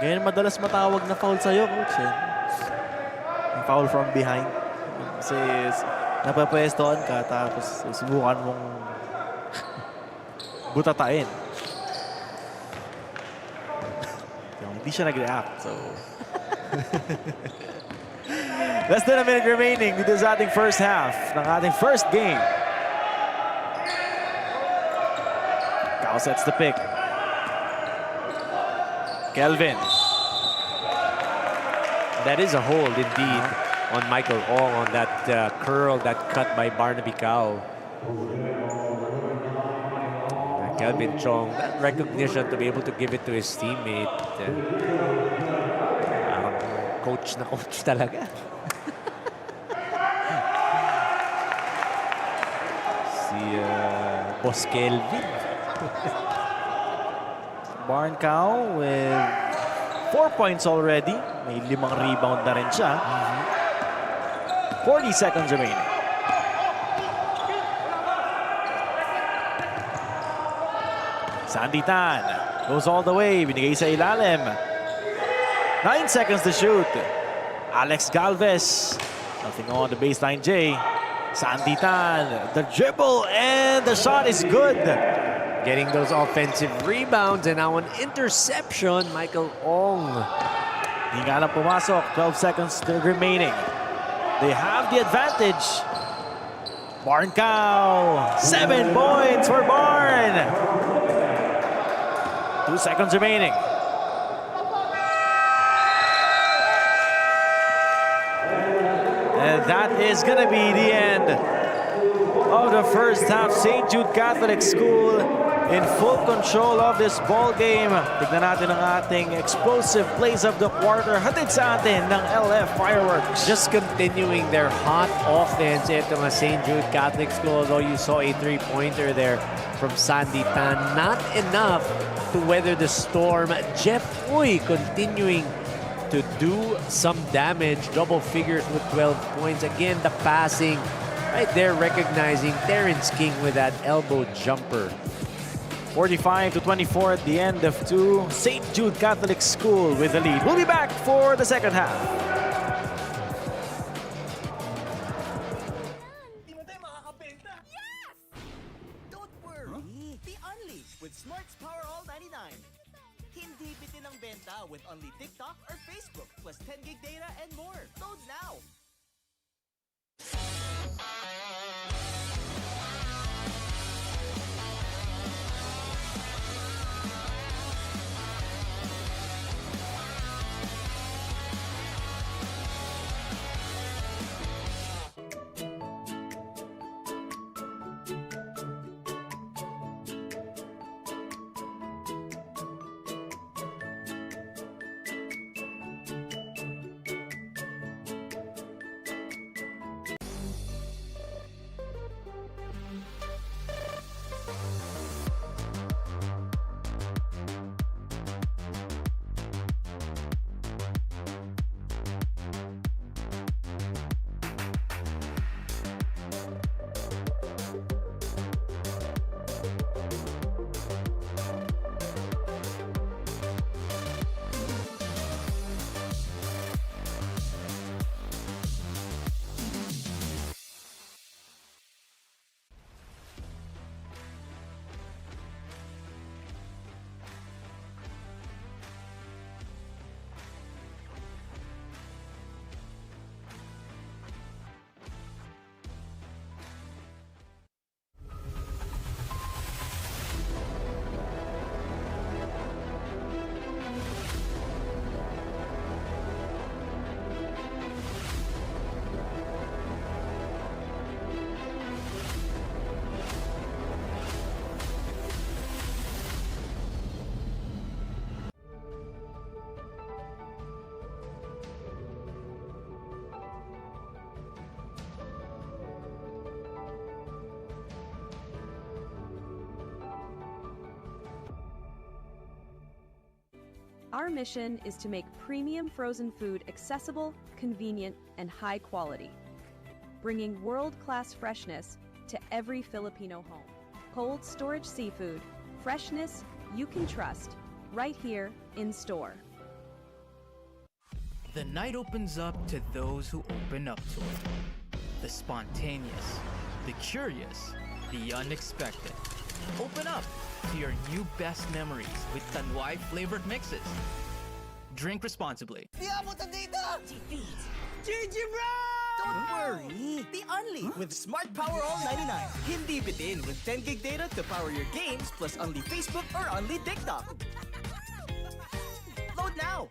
Ganyan madalas matawag na foul sa'yo, coach. Yung foul from behind. Kasi napapwestohan ka tapos subukan mong butatain. Hindi siya nag-react, so... Less than a minute remaining dito sa ating first half ng ating first game. Cao sets the pick. Kelvin. That is a hold indeed on Michael Ong on that curl, that cut by Barnaby Cao. Kelvin Chong, that recognition to be able to give it to his teammate. Coach na coach talaga. Si Boss Kelvin. Barn Cao with 4 points already. May 5 rebound na rin siya. 40 seconds remaining. Sandy Tan goes all the way. Binigay sa ilalim. 9 seconds to shoot. Alex Galvez. Nothing on the baseline, Jay. Sandy Tan. The dribble and the shot is good. Getting those offensive rebounds and now an interception, Michael Ong. Hindi nga lang pumasok. 12 seconds still remaining. They have the advantage. Barn Cao. 7 points for Barn. 2 seconds remaining. And that is going to be the end of the first half. St. Jude Catholic School in full control of this ball game. Tignan natin ang ating explosive plays of the quarter. Hatid sa atin ng LF Fireworks. Just continuing their hot offense. Ito nga St. Jude Catholic School, although you saw a three-pointer there from Sandy Tan. Not enough to weather the storm. Jeff Uy continuing to do some damage. Double figures with 12 points. Again, the passing right there, recognizing Terrence King with that elbow jumper. 45-24 at the end of 2. St. Jude Catholic School with the lead. We'll be back for the second half. Don't worry. Be unleashed with Smart's Power All 99. Hindi bitin ang benta with only TikTok or Facebook plus 10 gig data and more. Load now. Our mission is to make premium frozen food accessible, convenient, and high quality, bringing world-class freshness to every Filipino home. Cold storage seafood, freshness you can trust, right here in store. The night opens up to those who open up to it. The spontaneous, the curious, the unexpected. Open up to your new best memories with Tanduay flavored mixes. Drink responsibly. GG, bro! Don't worry, be only with Smart Power All 99. Hindi bitin with 10 gig data to power your games plus only Facebook or only TikTok. Load now!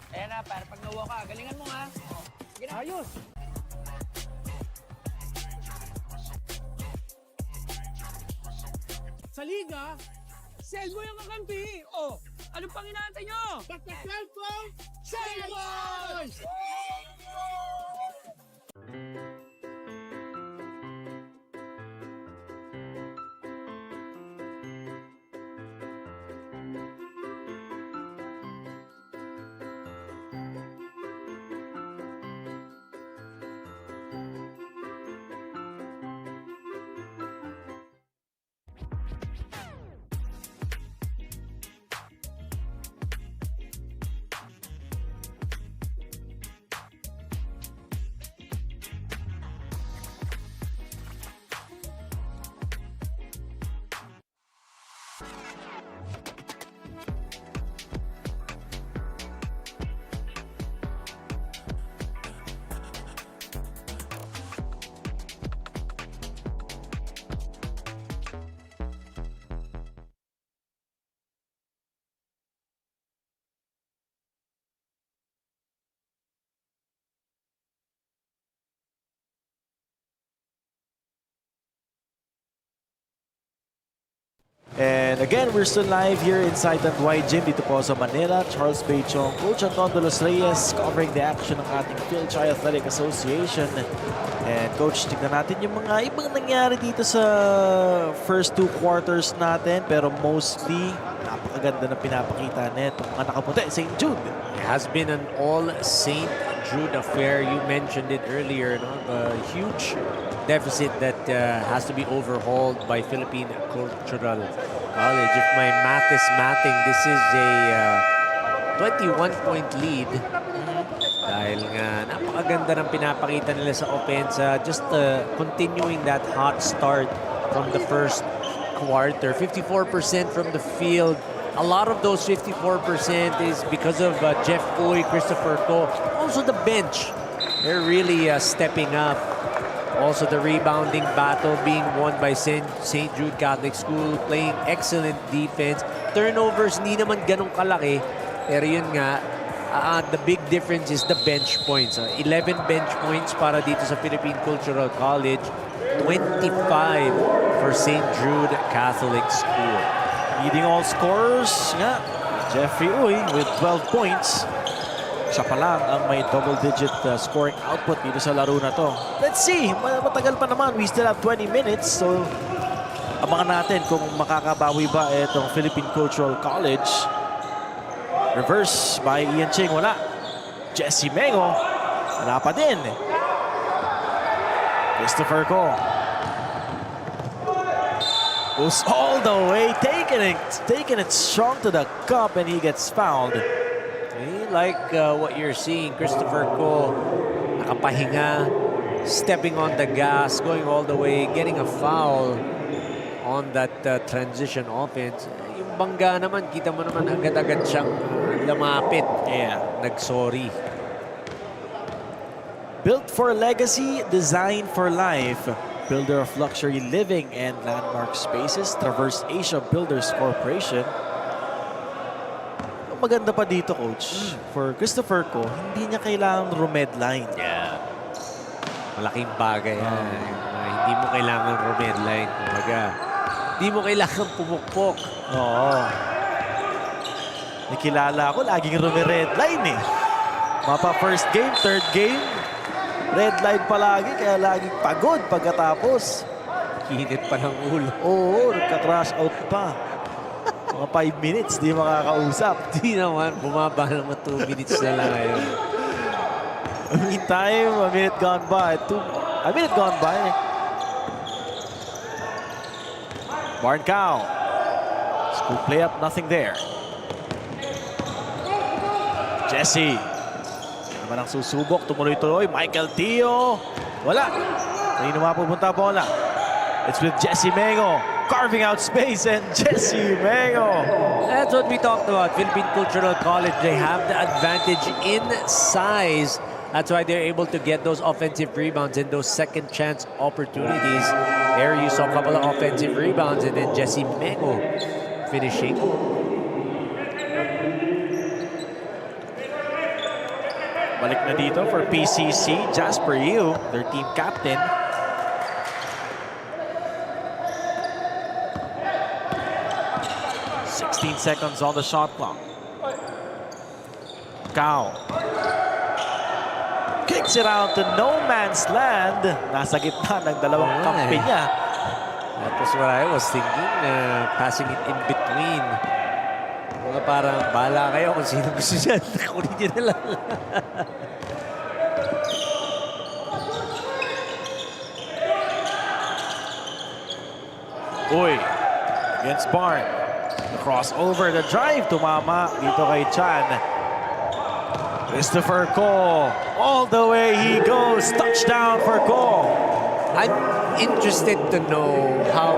Ayan na, para pag nawa ka, galingan mo ha. Sige na. Ayos! Sa liga, Selvo yung kakampi. Oh, anong pang inaantay nyo? Basta cellphone, Selvo's! And again, we're still live here inside Tanduay Gym dito po sa Manila. Charles Beichong, Coach Anton de los Reyes covering the action ng ating Fil-Chi Athletic Association. And Coach, tignan natin yung mga ibang nangyari dito sa first two quarters natin. Pero mostly, napakaganda na pinapakita nito mga nakaputi. St. Jude. It has been an all St. Jude affair. You mentioned it earlier, no? The huge deficit that has to be overhauled by Philippine Cultural College. If my math is mathing, this is a 21-point lead. Dahil nga napakaganda ng pinapakita nila sa offense. Just continuing that hot start from the first quarter. 54% from the field. A lot of those 54% is because of Jeff Uy, Christopher Ko. Also the bench. They're really stepping up. Also the rebounding battle being won by St. Jude Catholic School, playing excellent defense. Turnovers hindi naman ganun kalaki, pero yun nga, the big difference is the bench points. 11 bench points para dito sa Philippine Cultural College, 25 for St. Jude Catholic School. Leading all scorers nga, Jeffrey Uy with 12 points. Siya pa lang ang may double-digit scoring output dito sa laro na to. Let's see, matagal pa naman. We still have 20 minutes. So, abangan natin kung makakabawi ba itong Philippine Cultural College. Reverse by Ian Ching, wala. Jesse Mengo, wala pa din. Christopher Ko. Goes all the way, taking it strong to the cup, and he gets fouled. Like what you're seeing, Christopher Ko nakapahinga, stepping on the gas, going all the way, getting a foul on that transition offense. Yung Bangga naman, kita mo naman agad-agad siyang lumapit. Yeah. Nag-sorry. Built for legacy, designed for life. Builder of luxury living and landmark spaces, Traverse Asia Builders Corporation. maganda pa dito, Coach, for Christopher Ko, hindi niya kailangan red line. Yeah. Malaking bagay yan. Hindi mo kailangan red line. Kumbaga, hindi mo kailangan pumukpok. Oo. Nakilala ako, laging red line eh. Mapa first game, third game, red line palagi, kaya laging pagod pagkatapos. Kinit pa ng ulo. Oo, nagka-crash out pa. Mga 5 minutes, di makakausap. Di naman, bumaba naman 2 minutes na lang ngayon. Meantime, a minute gone by. A minute gone by. Barn Cow. School play up, nothing there. Jesse. Naman ang susubok, tumuloy-tuloy. Michael Tio. Wala. Kanino mapupunta bola? It's with Jesse Mengo. Carving out space and Jesse Mengo. That's what we talked about. Philippine Cultural College, they have the advantage in size. That's why they're able to get those offensive rebounds and those second chance opportunities. There you saw a couple of offensive rebounds and then Jesse Mengo finishing. Balik na dito for PCC. Jasper Yu, their team captain. Seconds on the shot clock. Cao. Kicks it out to no man's land. Nasa gitna ng dalawang kampi niya. That was what I was thinking. Passing it in between. Mga parang bahala kayo kung sino gusto niya. Kunin niya na lang. Uy. Against Barn. The crossover, the drive, tumama dito kay Chan. Christopher Ko, all the way he goes. Touchdown for Ko. I'm interested to know how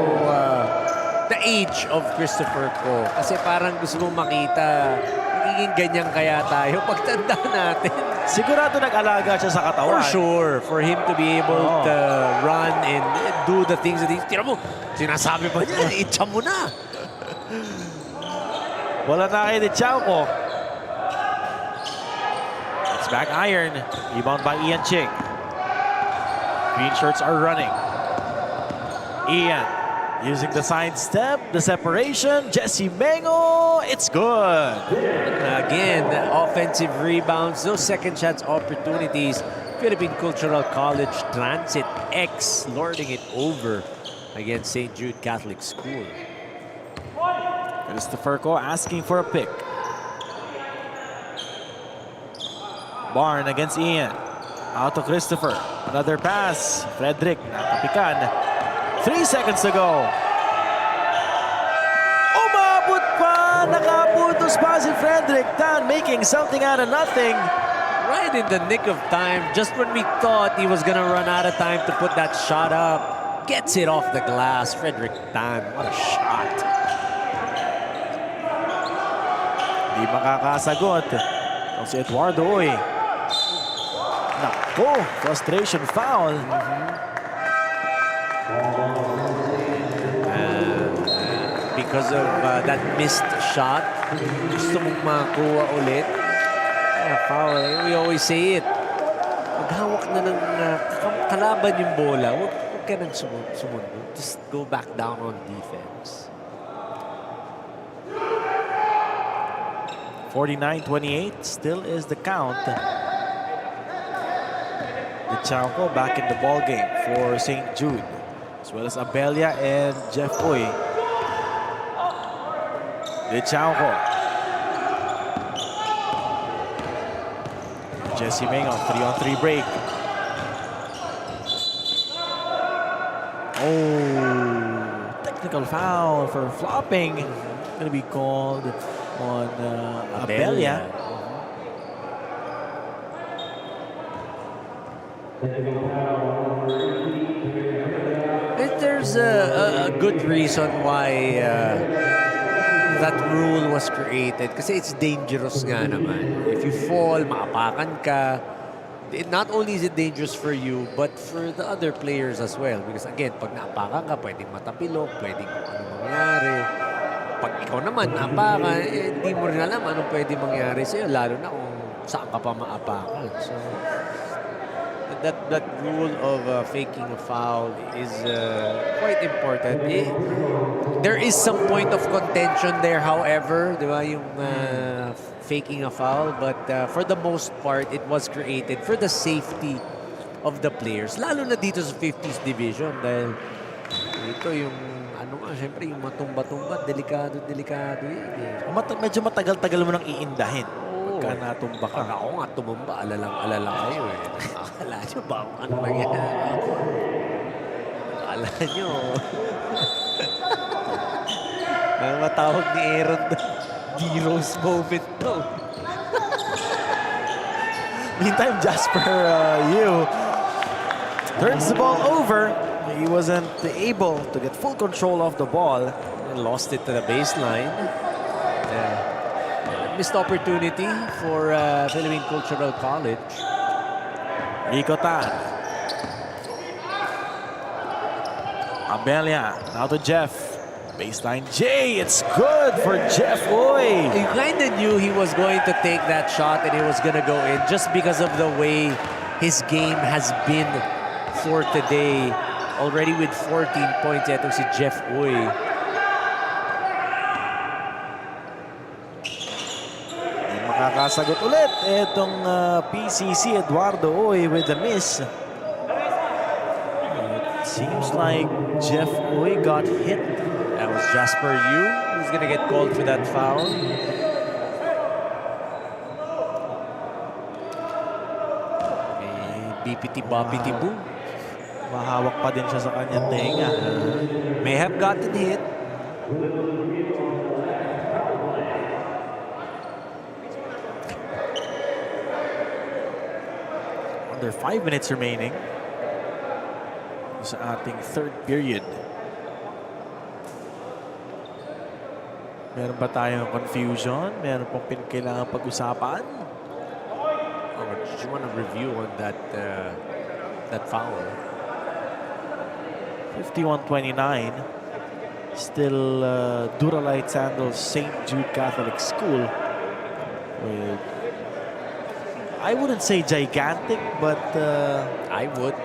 the age of Christopher Ko. Kasi parang gusto mong makita, magiging ganyan kaya tayo pagtanda natin. Sigurado nag-alaga siya sa katawan. For sure, for him to be able to run and do the things that he's... Tira mo, sinasabi pa niya, itcha mo na. Wala na kay Chauco. It's back iron. Rebound by Ian Ching. Green shirts are running. Ian using the side step, the separation. Jesse Mengo, it's good. Again, offensive rebounds, those second chance opportunities. Philippine Cultural College TRANSITX lording it over against St. Jude Catholic School. Christopher Ko asking for a pick. Barn against Ian. Out to Christopher. Another pass. Frederick nakapikan. 3 seconds to go. Umabot pa! Nakapuntos pa si Frederick Tan, making something out of nothing. Right in the nick of time, just when we thought he was gonna run out of time to put that shot up. Gets it off the glass. Frederick Tan, what a shot. Di makakasagot. Ang si Eduardo, uy. Nako, frustration foul. Because of that missed shot, gusto mong makuha ulit. Foul. We always say it. Maghawak na ng kalaban yung bola. Huwag ka nang sumunod. Just go back down on defense. 49-28 still is the count. The Chauco back in the ball game for St. Jude, as well as Abelia and Jeff Uy. The Chauco. Jesse Mengo, 3-on-3 break. Oh, technical foul for flopping. Going to be called on Abelia. There's a good reason why that rule was created. Kasi it's dangerous nga naman. If you fall, maapakan ka. Not only is it dangerous for you, but for the other players as well. Because again, pag naapakan ka, pwedeng matapilok, pwedeng ano mangyari. pag ikaw naman naapakan, hindi mo rin alam anong pwede mangyari sa'yo, lalo na kung saan ka pa maapakan. So, that rule of faking a foul is quite important. There is some point of contention there, however, di ba, yung faking a foul, but for the most part, it was created for the safety of the players, lalo na dito sa 50s division, dahil ito yung syempre yung matumba-tumba, delikado yan. Medyo matagal-tagal mo nang iindahin. Pagka natumba ka. Ako nga tumumba, alala kayo eh. Akala nyo ba kung ano nangyari? Akala nyo. Ang matawag ni Aaron na D-Rose moment to. Meantime, Jasper Yu turns the ball over. He wasn't able to get full control of the ball. Lost it to the baseline. Missed opportunity for Philippine Cultural College. Rico Tan. Abelia. Now to Jeff. Baseline J. It's good for Jeff Uy. You kind of knew he was going to take that shot and it was going to go in just because of the way his game has been for today. Already with 14 points, ito si Jeff Uy. Makakasagot ulit itong PCC Eduardo Uy with the miss. It seems like Jeff Uy got hit. That was Jasper Yu who's going to get called for that foul. Bipiti-bapiti-boo. Mahawak pa din siya sa kanyang tenga. May have gotten hit. Under 5 minutes remaining sa ating third period. Meron ba tayong confusion? Meron pong kailangan pag-usapan? Do you want to review on that foul? 51-29. Still Duralite Sandals St. Jude Catholic School. With, I wouldn't say gigantic, but I would.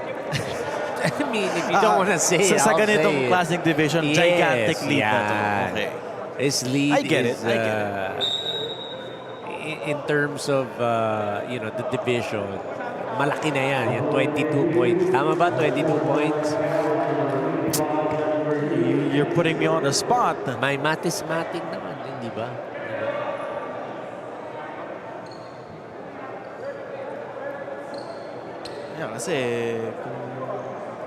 I mean, if you don't want to say it, sa I'll ganitong say classic division, yes, gigantic lead na to. yeah. Okay. His lead I get is, it. in terms of, you know, the division, malaki na yan. Yan, 22 points. Tama ba? 22 points? You're putting me on the spot. May mathematic naman, hindi ba? Yeah, kasi kung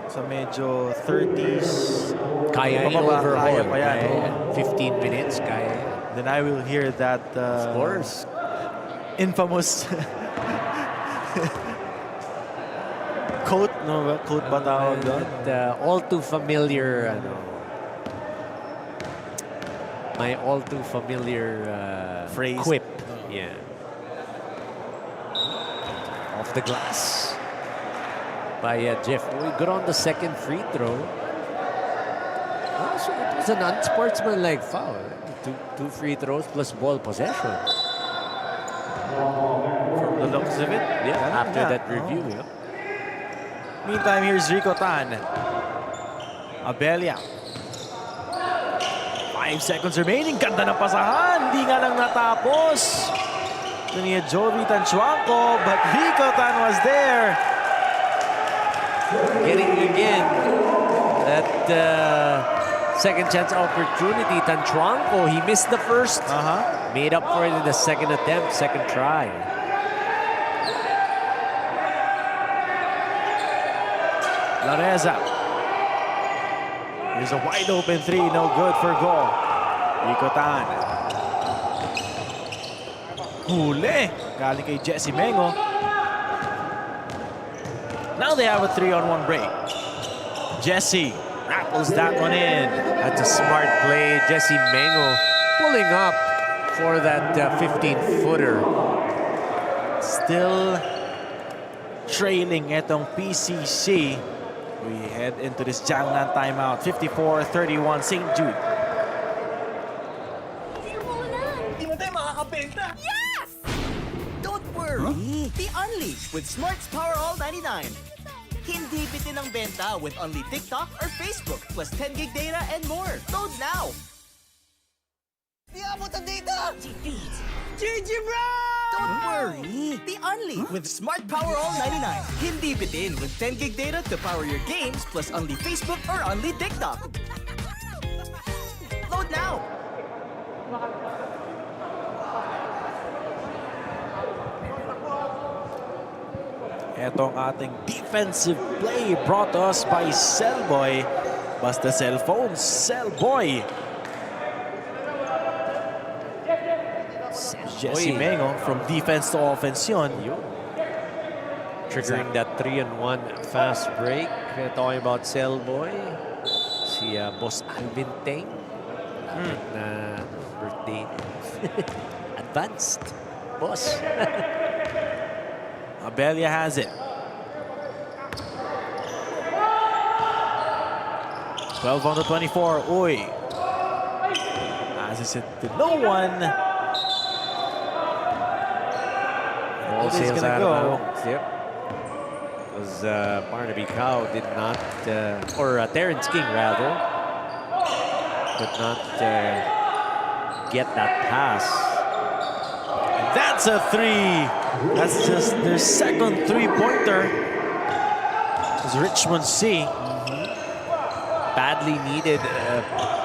sa medyo 30s, Kaya pababa, overhaul. kaya pa yan. Kaya 15 minutes, kaya. Then I will hear that Of course. infamous quote, no? Quote ba tawag doon? All too familiar, ano, my all too familiar Phrase. quip. Yeah. Off the glass by Jeff. We got on the second free throw. Oh, so it was an unsportsmanlike foul. Two free throws plus ball possession. From the looks of it. Yeah, after that review. Yeah. Meantime, here's Rico Tan. Abelia. 5 seconds remaining. Ganda ng pasahan. Hindi nga lang natapos. Ito ni Jovi Tanchuanco, but Rico Tan was there. Getting again that second chance opportunity. Tanchuanco, he missed the first. Made up for it in the second attempt, second try. Lareza. Here's a wide open three, no good for goal. Rico Tan. Huli. Galing kay Jesse Mengo. Now they have a 3-on-1 break. Jesse rattles that one in. That's a smart play. Jesse Mengo pulling up for that 15-footer. Still trailing itong PCC. We head into this Janglan timeout. 54-31 St. Jude. nakabenta! Yes! Don't worry! Be unleashed with Smart's Power All 99. Hindi bitin ang benta with only TikTok or Facebook plus 10 gig data and more. Load now! Di abot ang data! GG, bro! Don't worry! Be unleashed with Smart Power All 99. Hindi bitin with 10 gig data to power your games plus only Facebook or only TikTok. Load now! Ito ang ating defensive play brought to us by Cellboy. Basta cellphone, Cellboy. Jesse Mengo from defense to offense yun. Triggering that 3-on-1 fast break. Talking about Cellboy. Si Boss Alvin Teng. Lapit na birthday. Advanced. Boss. Abelia has it. 12 on the 24. Uy. Passes it to no one. Ball It is sails gonna out go. of bounds. Yep. Was Barnaby Cow did not, or Terrence King rather, could not get that pass. And that's a three. That's just their second three-pointer. It's Richmond C. Badly needed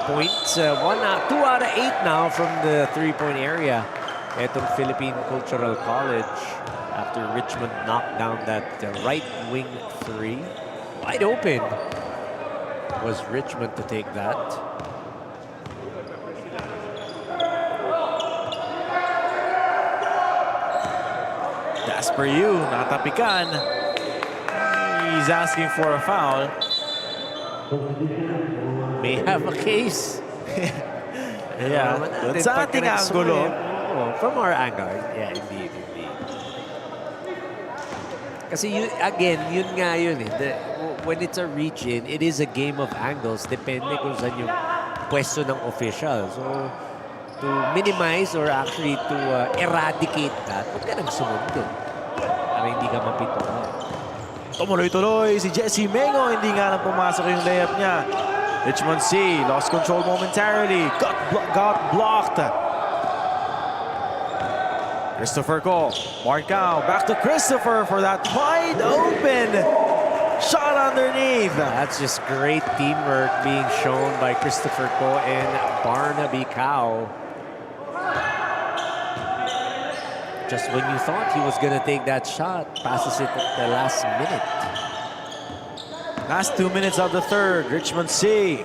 points. 2 out of 8 now from the three-point area. Etong Philippine Cultural College after Richmond knocked down that right wing three. Wide open was Richmond to take that. That's for you, natapikan. He's asking for a foul. May have a case. Yeah, dun sa ating angulo. From our angle, yeah, indeed. Kasi yun nga yun eh. When it's a reach-in, it is a game of angles. Depende kung saan yung pwesto ng official. So, to minimize or actually to eradicate that, huwag ka nang sumundo. Para hindi ka mapituhan. Tumuloy-tuloy si Jesse Mengo. Hindi nga nang pumasok yung layup niya. Richmond C lost control momentarily. Got blocked. Christopher Cole. Marcao back to Christopher for that wide open shot underneath. That's just great teamwork being shown by Christopher Cole and Barnaby Cow. Just when you thought he was going to take that shot, passes it at the last minute. Last 2 minutes of the third. Richmond C.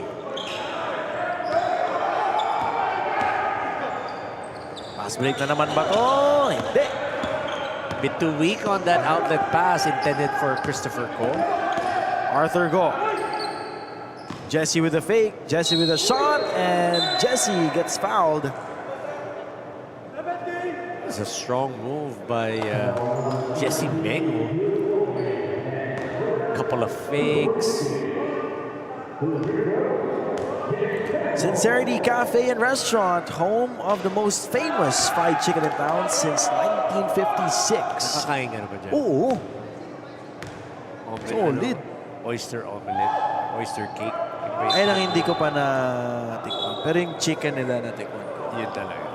Pass break na naman ba to? Hindi. Bit too weak on that outlet pass intended for Christopher Cole. Arthur Go. Jesse with a fake. Jesse with a shot. And Jesse gets fouled. It's a strong move by Jesse Mengo. Couple of fakes. Sincerity Cafe and Restaurant, home of the most famous fried chicken in town since 1956. Nakakain ka na ba dyan? Oo. Omelette, Solid. Oyster omelette. Oyster cake. Ay lang hindi ko pa na-tikman. Pero yung chicken nila na-tikman ko. Yun talaga.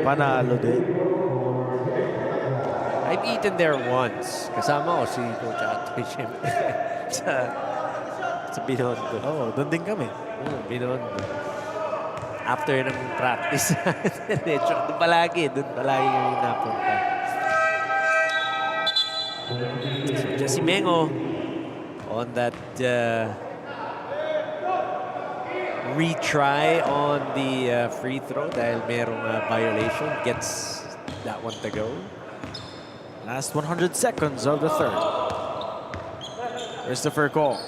Panalo din. I've eaten there once. Kasama ko si Coach Atoy, syempre. sa Binondo. Oo, doon din kami. Binondo. After ng practice. Doon palagi kami napunta. So, Jesse Mengo on that retry on the free throw dahil merong violation. Gets that one to go. Last 100 seconds of the third. Christopher Cole.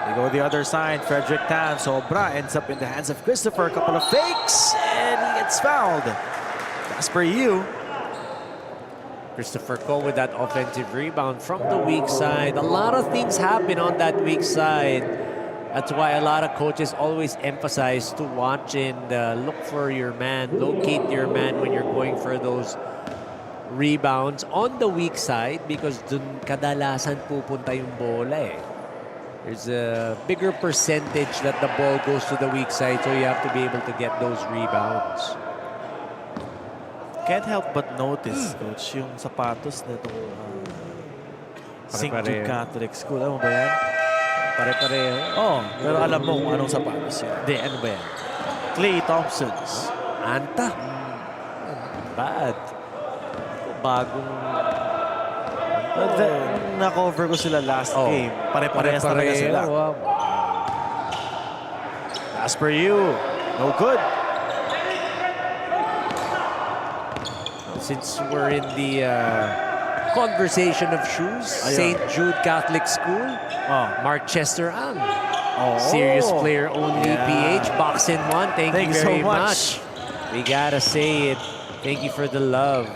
They go the other side. Frederick Tan. Sobra ends up in the hands of Christopher. A couple of fakes. And he gets fouled. That's for you. Christopher Cole with that offensive rebound from the weak side. A lot of things happen on that weak side. That's why a lot of coaches always emphasize to watch and look for your man, locate your man when you're going for those rebounds on the weak side because dun kadalasan pupunta yung bola eh. There's a bigger percentage that the ball goes to the weak side, so you have to be able to get those rebounds. Can't help but notice, Coach, yung sapatos na itong St. Jude Catholic School. Ano ba yan? Pare-pareho. Oh, pero alam mo kung anong sapatos yan. Hindi, ano ba yan? Clay Thompson's. Anta. Bad. Bagong... Na-cover ko sila last game. Pare-parehas talaga sila. Wow. As per you, no good. Since we're in the conversation of shoes, St. Jude Catholic School, Mark Chester Ang. Serious player only, PH. Box in one. Thank you very so much. We gotta say it. Thank you for the love.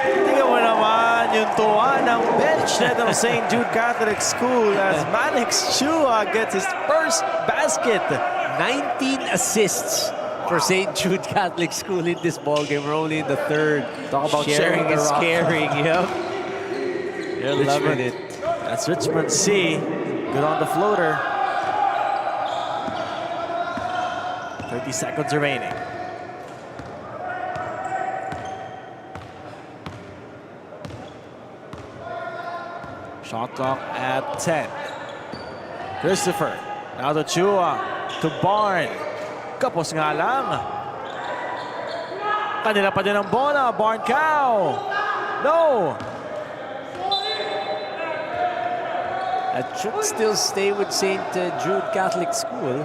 Tingnan mo naman yung tuwa ng bench net ng St. Jude Catholic School as Manix Chua gets his first basket. 19 assists for St. Jude Catholic School in this ballgame. We're only in the third. Talk about sharing is caring. Yep. You're loving it. That's Richmond C. Good on the floater. 30 seconds remaining. Shot clock at 10. Christopher. Now to Chua. To Barn. Kapos nga lang. Kanila pa din ang bola. Barn Cow. No. That should still stay with St. Jude Catholic School.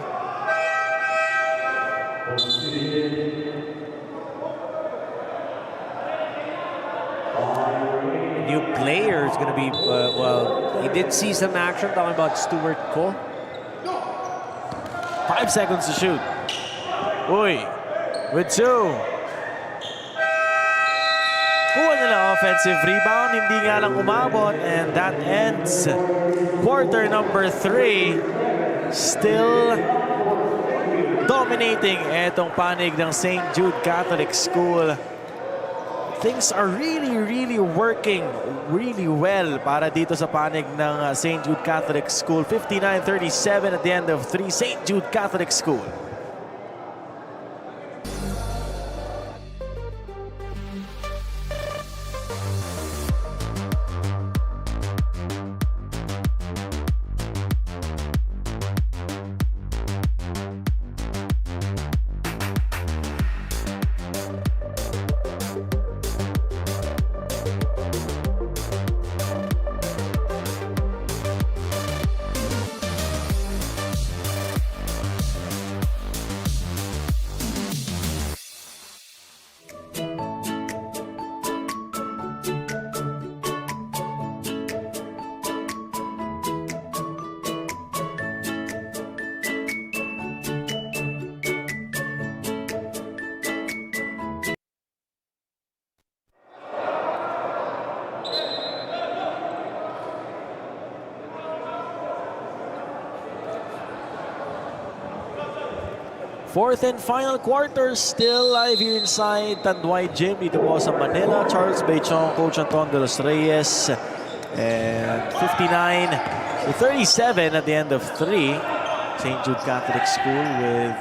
New player is going to be, well, he did see some action talking about Stuart Ko. 5 seconds to shoot. Uy, with 2. Kuha nila offensive rebound, hindi nga lang umabot, and that ends quarter number 3. Still dominating etong panig ng St. Jude Catholic School. Things are really working really well para dito sa panig ng St. Jude Catholic School. 59-37 at the end of 3. St. Jude Catholic School. Fourth and final quarter, still live here inside Tanduay Gym dito po sa Manila. Charles Bechong, Coach Anton de los Reyes. And 59-37 at the end of 3. St. Jude Catholic School with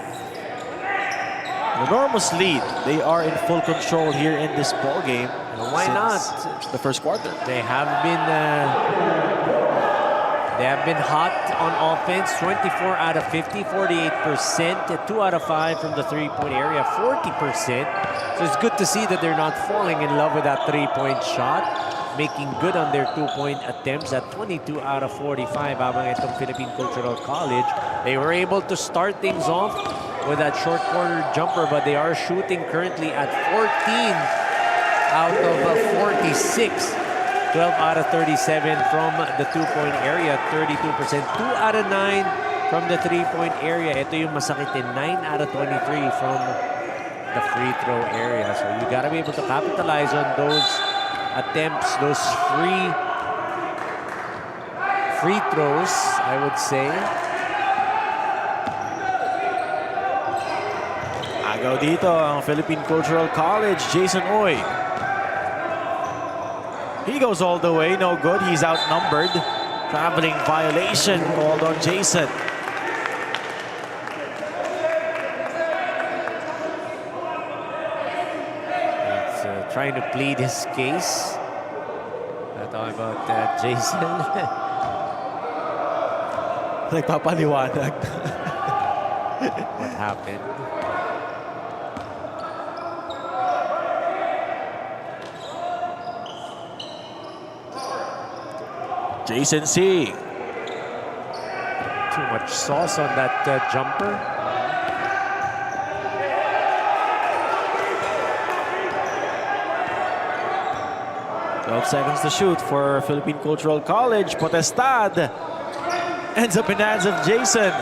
an enormous lead. They are in full control here in this ball game. Why not? The first quarter. They have been hot on offense. 24 out of 50, 48%, 2 out of 5 from the three-point area, 40%. So it's good to see that they're not falling in love with that three-point shot, making good on their two-point attempts at 22 out of 45 habang itong Philippine Cultural College. They were able to start things off with that short corner jumper, but they are shooting currently at 14 out of 46. 12 out of 37 from the two-point area, 32%. 2 out of 9 from the three-point area. Ito yung masakit din, 9 out of 23 from the free throw area. So you gotta be able to capitalize on those attempts, those free throws, I would say. Agaw dito ang Philippine Cultural College, Jason Uy. He goes all the way, no good. He's outnumbered. Traveling violation called on Jason. He's trying to plead his case. Talking about Jason. Nagpapaliwanag. What happened? Jason C. Too much sauce on that jumper. Twelve seconds to shoot for Philippine Cultural College. Potestad ends up in hands of Jason.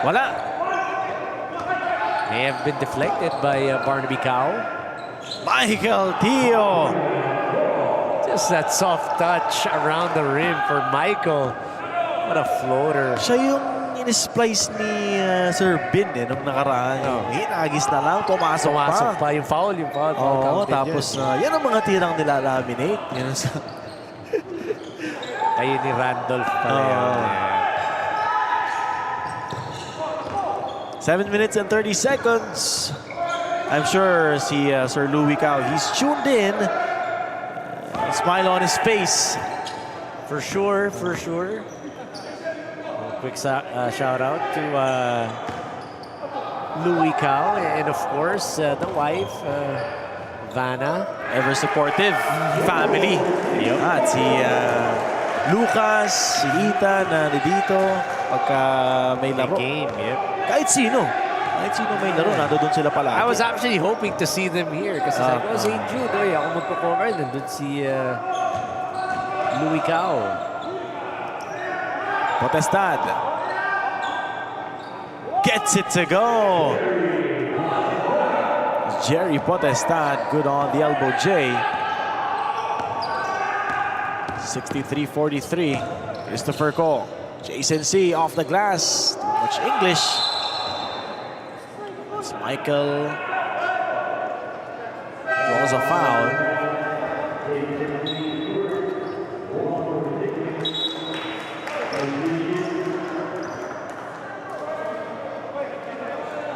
Wala. May have been deflected by Barnaby Cow. Michael Tio. Just that soft touch around the rim for Michael. What a floater. Siya yung in-splice ni Sir Bin nung nakaraan. Hinagis na lang, pumasok pa. Yung foul. Oo, tapos yan ang mga tirang nilalaminate. Yan sa... Kayo ni Randolph pala yun. 7 minutes and 30 seconds. I'm sure si Sir Louie Cao, he's tuned in. Smile on his face. For sure. Quick shout out to Louie Cao and of course the wife, Vanna. Ever supportive family. At si Lucas, si Ethan nandito pagka may laro. Game, Kahit sino may laro, nandun sila palagi. I was actually hoping to see them here kasi sabi ko, St. Jude, ako magko-cover. Nandun si Louie Cao. Potestad gets it to go. Jerry Potestad, good on the elbow J. 63-43. Christopher Cole. Jason C off the glass. Too much English. It's Michael draws a foul.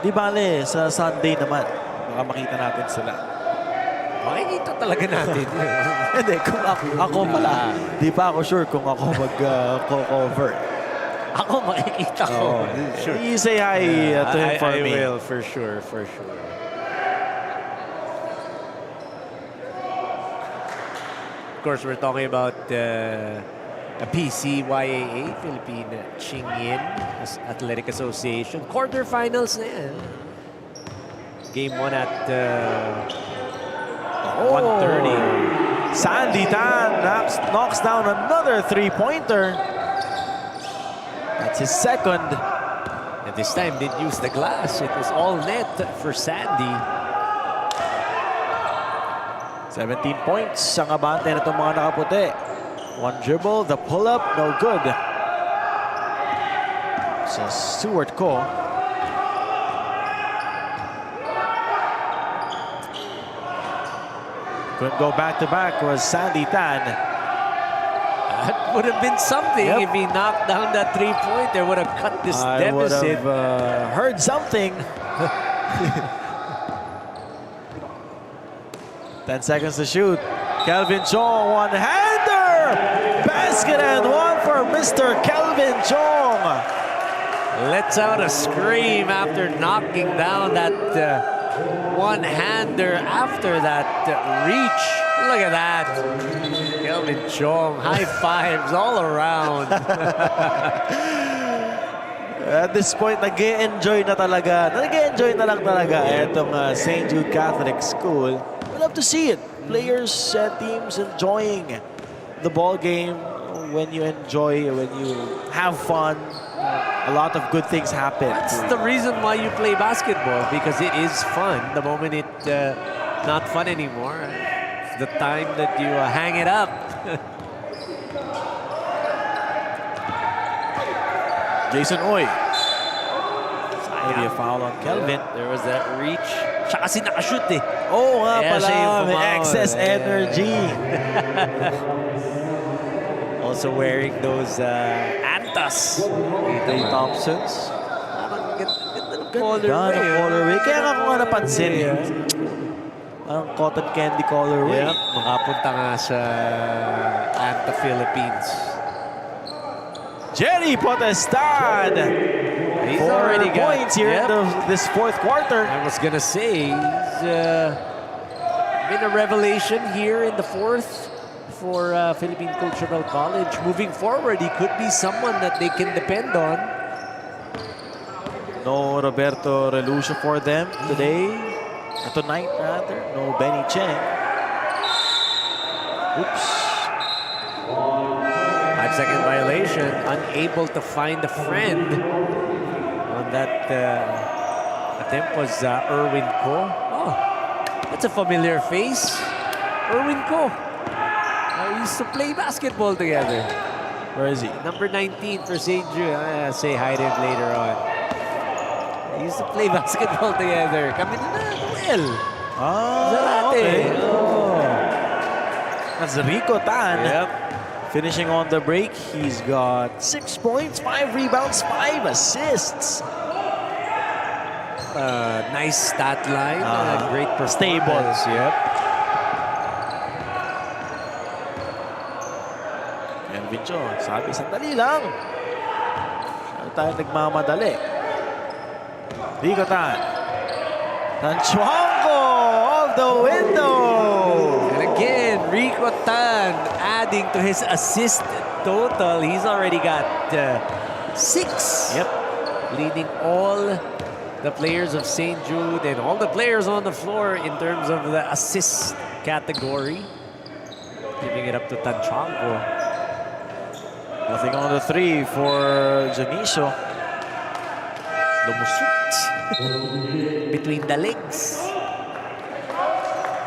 Di bale, sa Sunday naman, baka makita natin sila. Makikita talaga natin. Hindi, kung ako pala, di pa ako sure kung ako mag-cover. Ako makikita ko. Sure. You say hi to him for me. I will, for sure. Of course, we're talking about a PCYAA, Philippine Qingyin Athletic Association. Quarterfinals na yan. Game 1 at 1:30. Sandy Tan knocks down another three-pointer. That's his second. And this time didn't use the glass. It was all net for Sandy. 17 points ang abante na itong mga nakaputi. One dribble, the pull-up, no good. So Stuart Ko. Couldn't go back-to-back was Sandy Tan. That would have been something if he knocked down that three-pointer. Would have cut this I would deficit. have heard something. 10 seconds to shoot. Kelvin Chong, one-hander! Basket and one for Mr. Kelvin Chong. Lets out a scream after knocking down that one-hander after that reach. Look at that. Kelvin Chong, high fives all around. At this point, nag-e-enjoy na talaga. Nag-e-enjoy na lang talaga itong St. Jude Catholic School. We love to see it. Players and teams enjoying the ball game. When you enjoy, when you have fun, a lot of good things happen. That's the reason why you play basketball, because it is fun. The moment it's not fun anymore, it's the time that you hang it up. Jason Oy. Maybe a foul on Kelvin. There was that reach. Siya kasi nakashoot eh. Oh nga Kaya pala, siya yung may foul. excess energy. Also wearing those Antas. Tay Thompsons. Parang ganda ng Ganda ng colorway. Kaya nga ko nga napansin. Parang cotton candy colorway. Yep, makapunta nga sa Anta Philippines. Jerry Potestad. He's 4 already got points here in this fourth quarter. I was gonna say, he's been a revelation here in the fourth for Philippine Cultural College. Moving forward, he could be someone that they can depend on. No Roberto Relucio for them today. Tonight, rather. No Benny Cheng. Oops. 5-second violation. Unable to find a friend on that attempt was Erwin Ko. Oh, that's a familiar face. Erwin Ko. We used to play basketball together. Where is he? Number 19 for St. Jude. I'll say hi to him later on. We used to play basketball together. Kami na Noel. Ah, okay. Oh. That's Rico Tan. Yep. Finishing on the break, he's got 6 points, 5 rebounds, 5 assists. Nice stat line. Great performance. Stable. Yep. Kelvin Cho, sabi, sandali lang. Saan tayo nagmamadali? Rico Tan. Tanchuango off the window. And again, Rico Tan adding to his assist total. He's already got 6. Yep. Leading all the players of St. Jude and all the players on the floor in terms of the assist category. Giving it up to Tanchango. Nothing on the 3 for Janicio. Lumusot. Between the legs.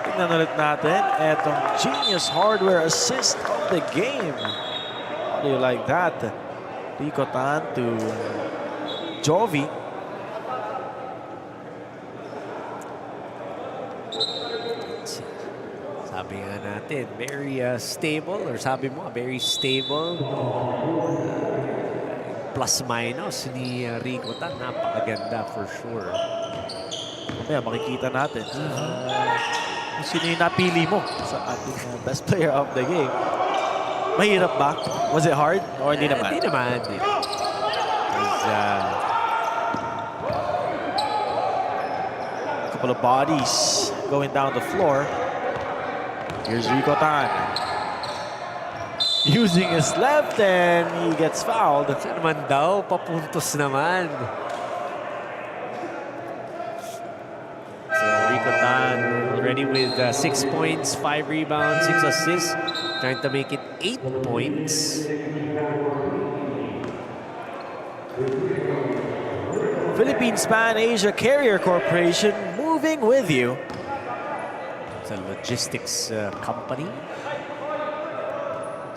Tingnan ulit natin etong genius hardware assist of the game. How do you like that? Rico Tan to Jovi. Sabi nga natin, very stable, or sabi mo, very stable. Plus-minus ni Rico Tan, napakaganda for sure. Kaya makikita natin kung sino yung napili mo sa ating best player of the game. Mahirap ba? Was it hard? Or hindi naman? Hindi naman. A couple of bodies going down the floor. Here's Rico Tan. Using his left and he gets fouled. Siya naman daw, papuntos naman. So Rico Tan already with 6 points, 5 rebounds, 6 assists. Trying to make it 8 points. Philippines Pan Asia Carrier Corporation moving with you. It's a logistics company.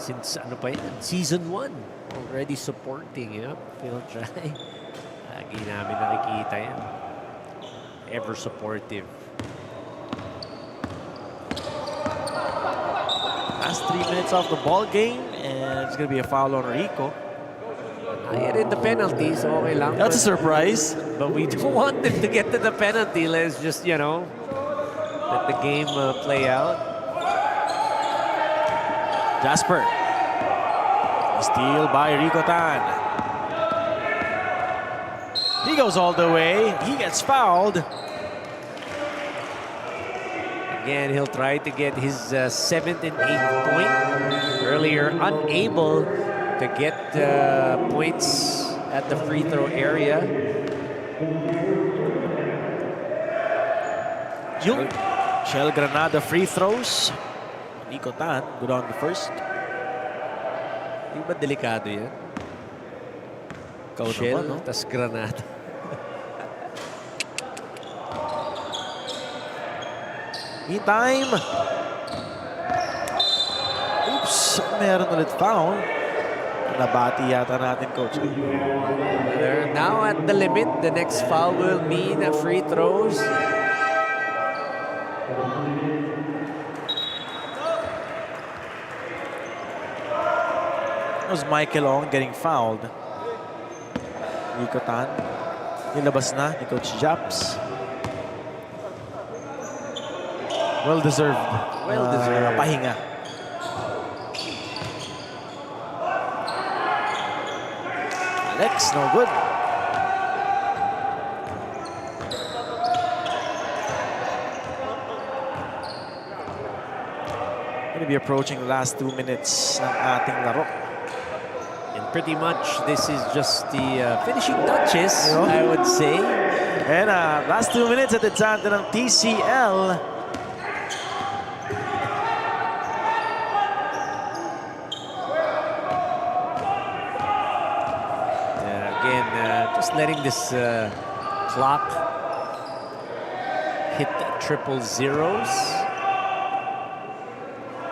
Since ano pa yan? Season 1. Already supporting, Fil-Chi. Lagi namin nakikita yan. Ever supportive. Last 3 minutes of the ball game and it's gonna be a foul on Rico. Ayan in the penalties, okay lang. That's a surprise. But we don't want them to get to the penalty. Let's just, let the game play out. Jasper. Steal by Rico Tan. He goes all the way. He gets fouled. Again, he'll try to get his 7th and 8th point. Earlier, unable to get points at the free throw area. Yung Shell Granada free throws. Rico Tan, good on the first. Di ba delikado yan? Shell, naman, no? tas granada. Meantime. Oops, meron ulit foul. Nabati yata natin, Coach. They're now at the limit. The next foul will mean free throws. It was Michael Ong getting fouled. Ikotan. Nilabas na ni Coach Japs. Well-deserved. Well-deserved. Pahinga. Alex, no good. Going to be approaching the last 2 minutes ng ating laro. And pretty much this is just the finishing touches, I would say. And last 2 minutes at the time ng TCL. Again, just letting this clock hit triple zeros.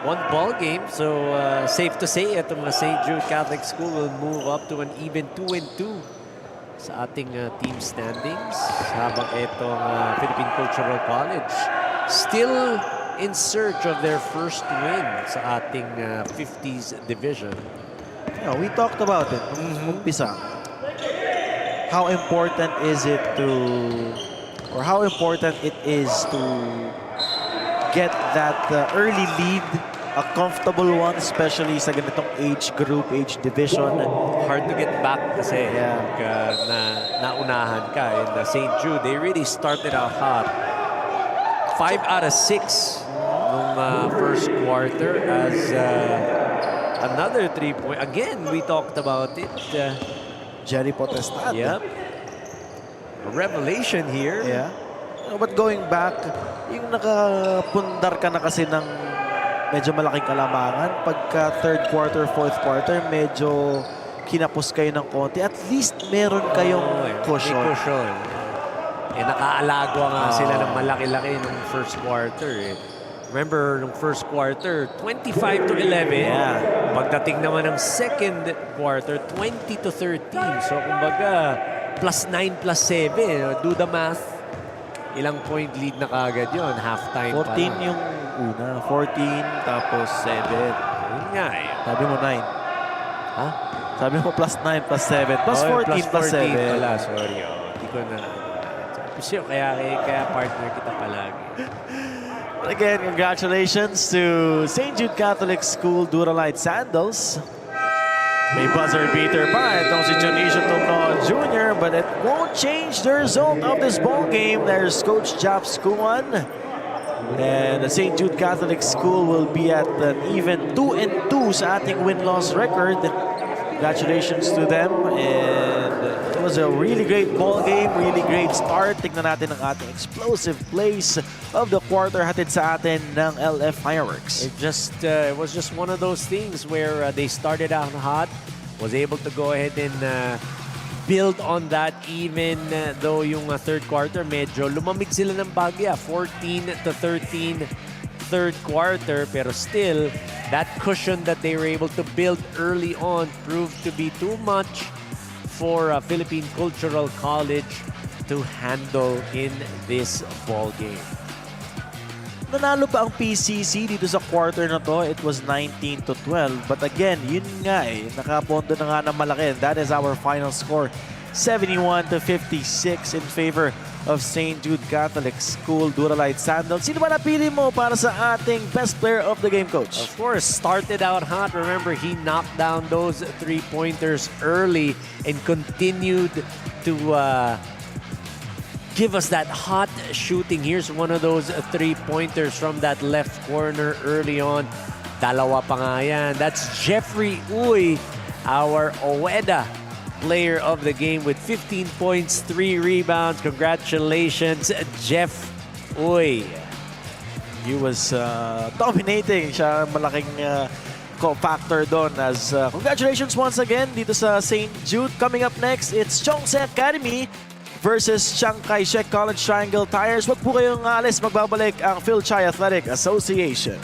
One ball game, so safe to say itong St. Jude Catholic School will move up to an even 2-2 sa ating team standings. Habang itong Philippine Cultural College still in search of their first win sa ating 50s division. Yeah, we talked about it nung umpisa. How important is it to, or how important it is to get that early lead, a comfortable one, especially sa ganitong age group, age division. Hard to get back kasi naunahan ka. In St. Jude, they really started out hot. 5 out of 6 nung first quarter as another 3-point. Again, we talked about it. Jerry Potestad. Yep. A revelation here. Yeah. But going back, yung nakapundar ka na kasi ng medyo malaking kalamangan. Pagka third quarter, fourth quarter, medyo kinapos kayo ng konti. At least meron kayong cushion. May cushion. Nakaalago nga sila ng malaki-laki nung first quarter. Remember, nung first quarter, 25-11. Yeah. Pagdating naman ng second quarter, 20-13. So, kumbaga, +9, +7. Do the math. Ilang point lead na kagad yun. Halftime 14 yung una. 14, tapos 7. Yun nga eh. Sabi mo 9. Ha? Sabi mo +9, +7. Plus 14, plus 14 +7. pala. Sorry. Hindi ko na. Kaya partner kita palagi. Again, congratulations to St. Jude Catholic School Duralite Sandals. May buzzer beater pa itong si Jonicio Tumno Jr. But it won't change the result of this ball game. There's Coach Japs Kuan. And the St. Jude Catholic School will be at an even 2-2 sa ating win-loss record. Congratulations to them. And it was a really great ball game, really great start. Tignan natin ang ating explosive plays of the quarter hatid sa atin ng LF Fireworks. It was just one of those things where they started out hot, was able to go ahead and build on that even though yung third quarter medyo lumamig sila ng bagya, 14-13 third quarter, pero still that cushion that they were able to build early on proved to be too much for Philippine Cultural College to handle in this ball game. Nanalo pa ang PCC dito sa quarter na to. It was 19-12. But again, yun nga eh. Nakapondo na nga ng malaki. That is our final score. 71-56 in favor of St. Jude Catholic School Duralite Sandals. Sino ba napili mo para sa ating best player of the game, Coach? Of course, started out hot. Remember, he knocked down those three-pointers early and continued to give us that hot shooting. Here's one of those three-pointers from that left corner early on. Dalawa pa nga yan. That's Jeffrey Uy, our Oweda player of the game with 15 points, 3 rebounds. Congratulations, Jeff Uy. He was dominating. Siya malaking factor doon. As congratulations once again dito sa St. Jude. Coming up next, it's Chongse Academy versus Chiang Kai-shek College Triangle Tires. Wag po kayong alis. Magbabalik ang Fil-Chi Athletic Association.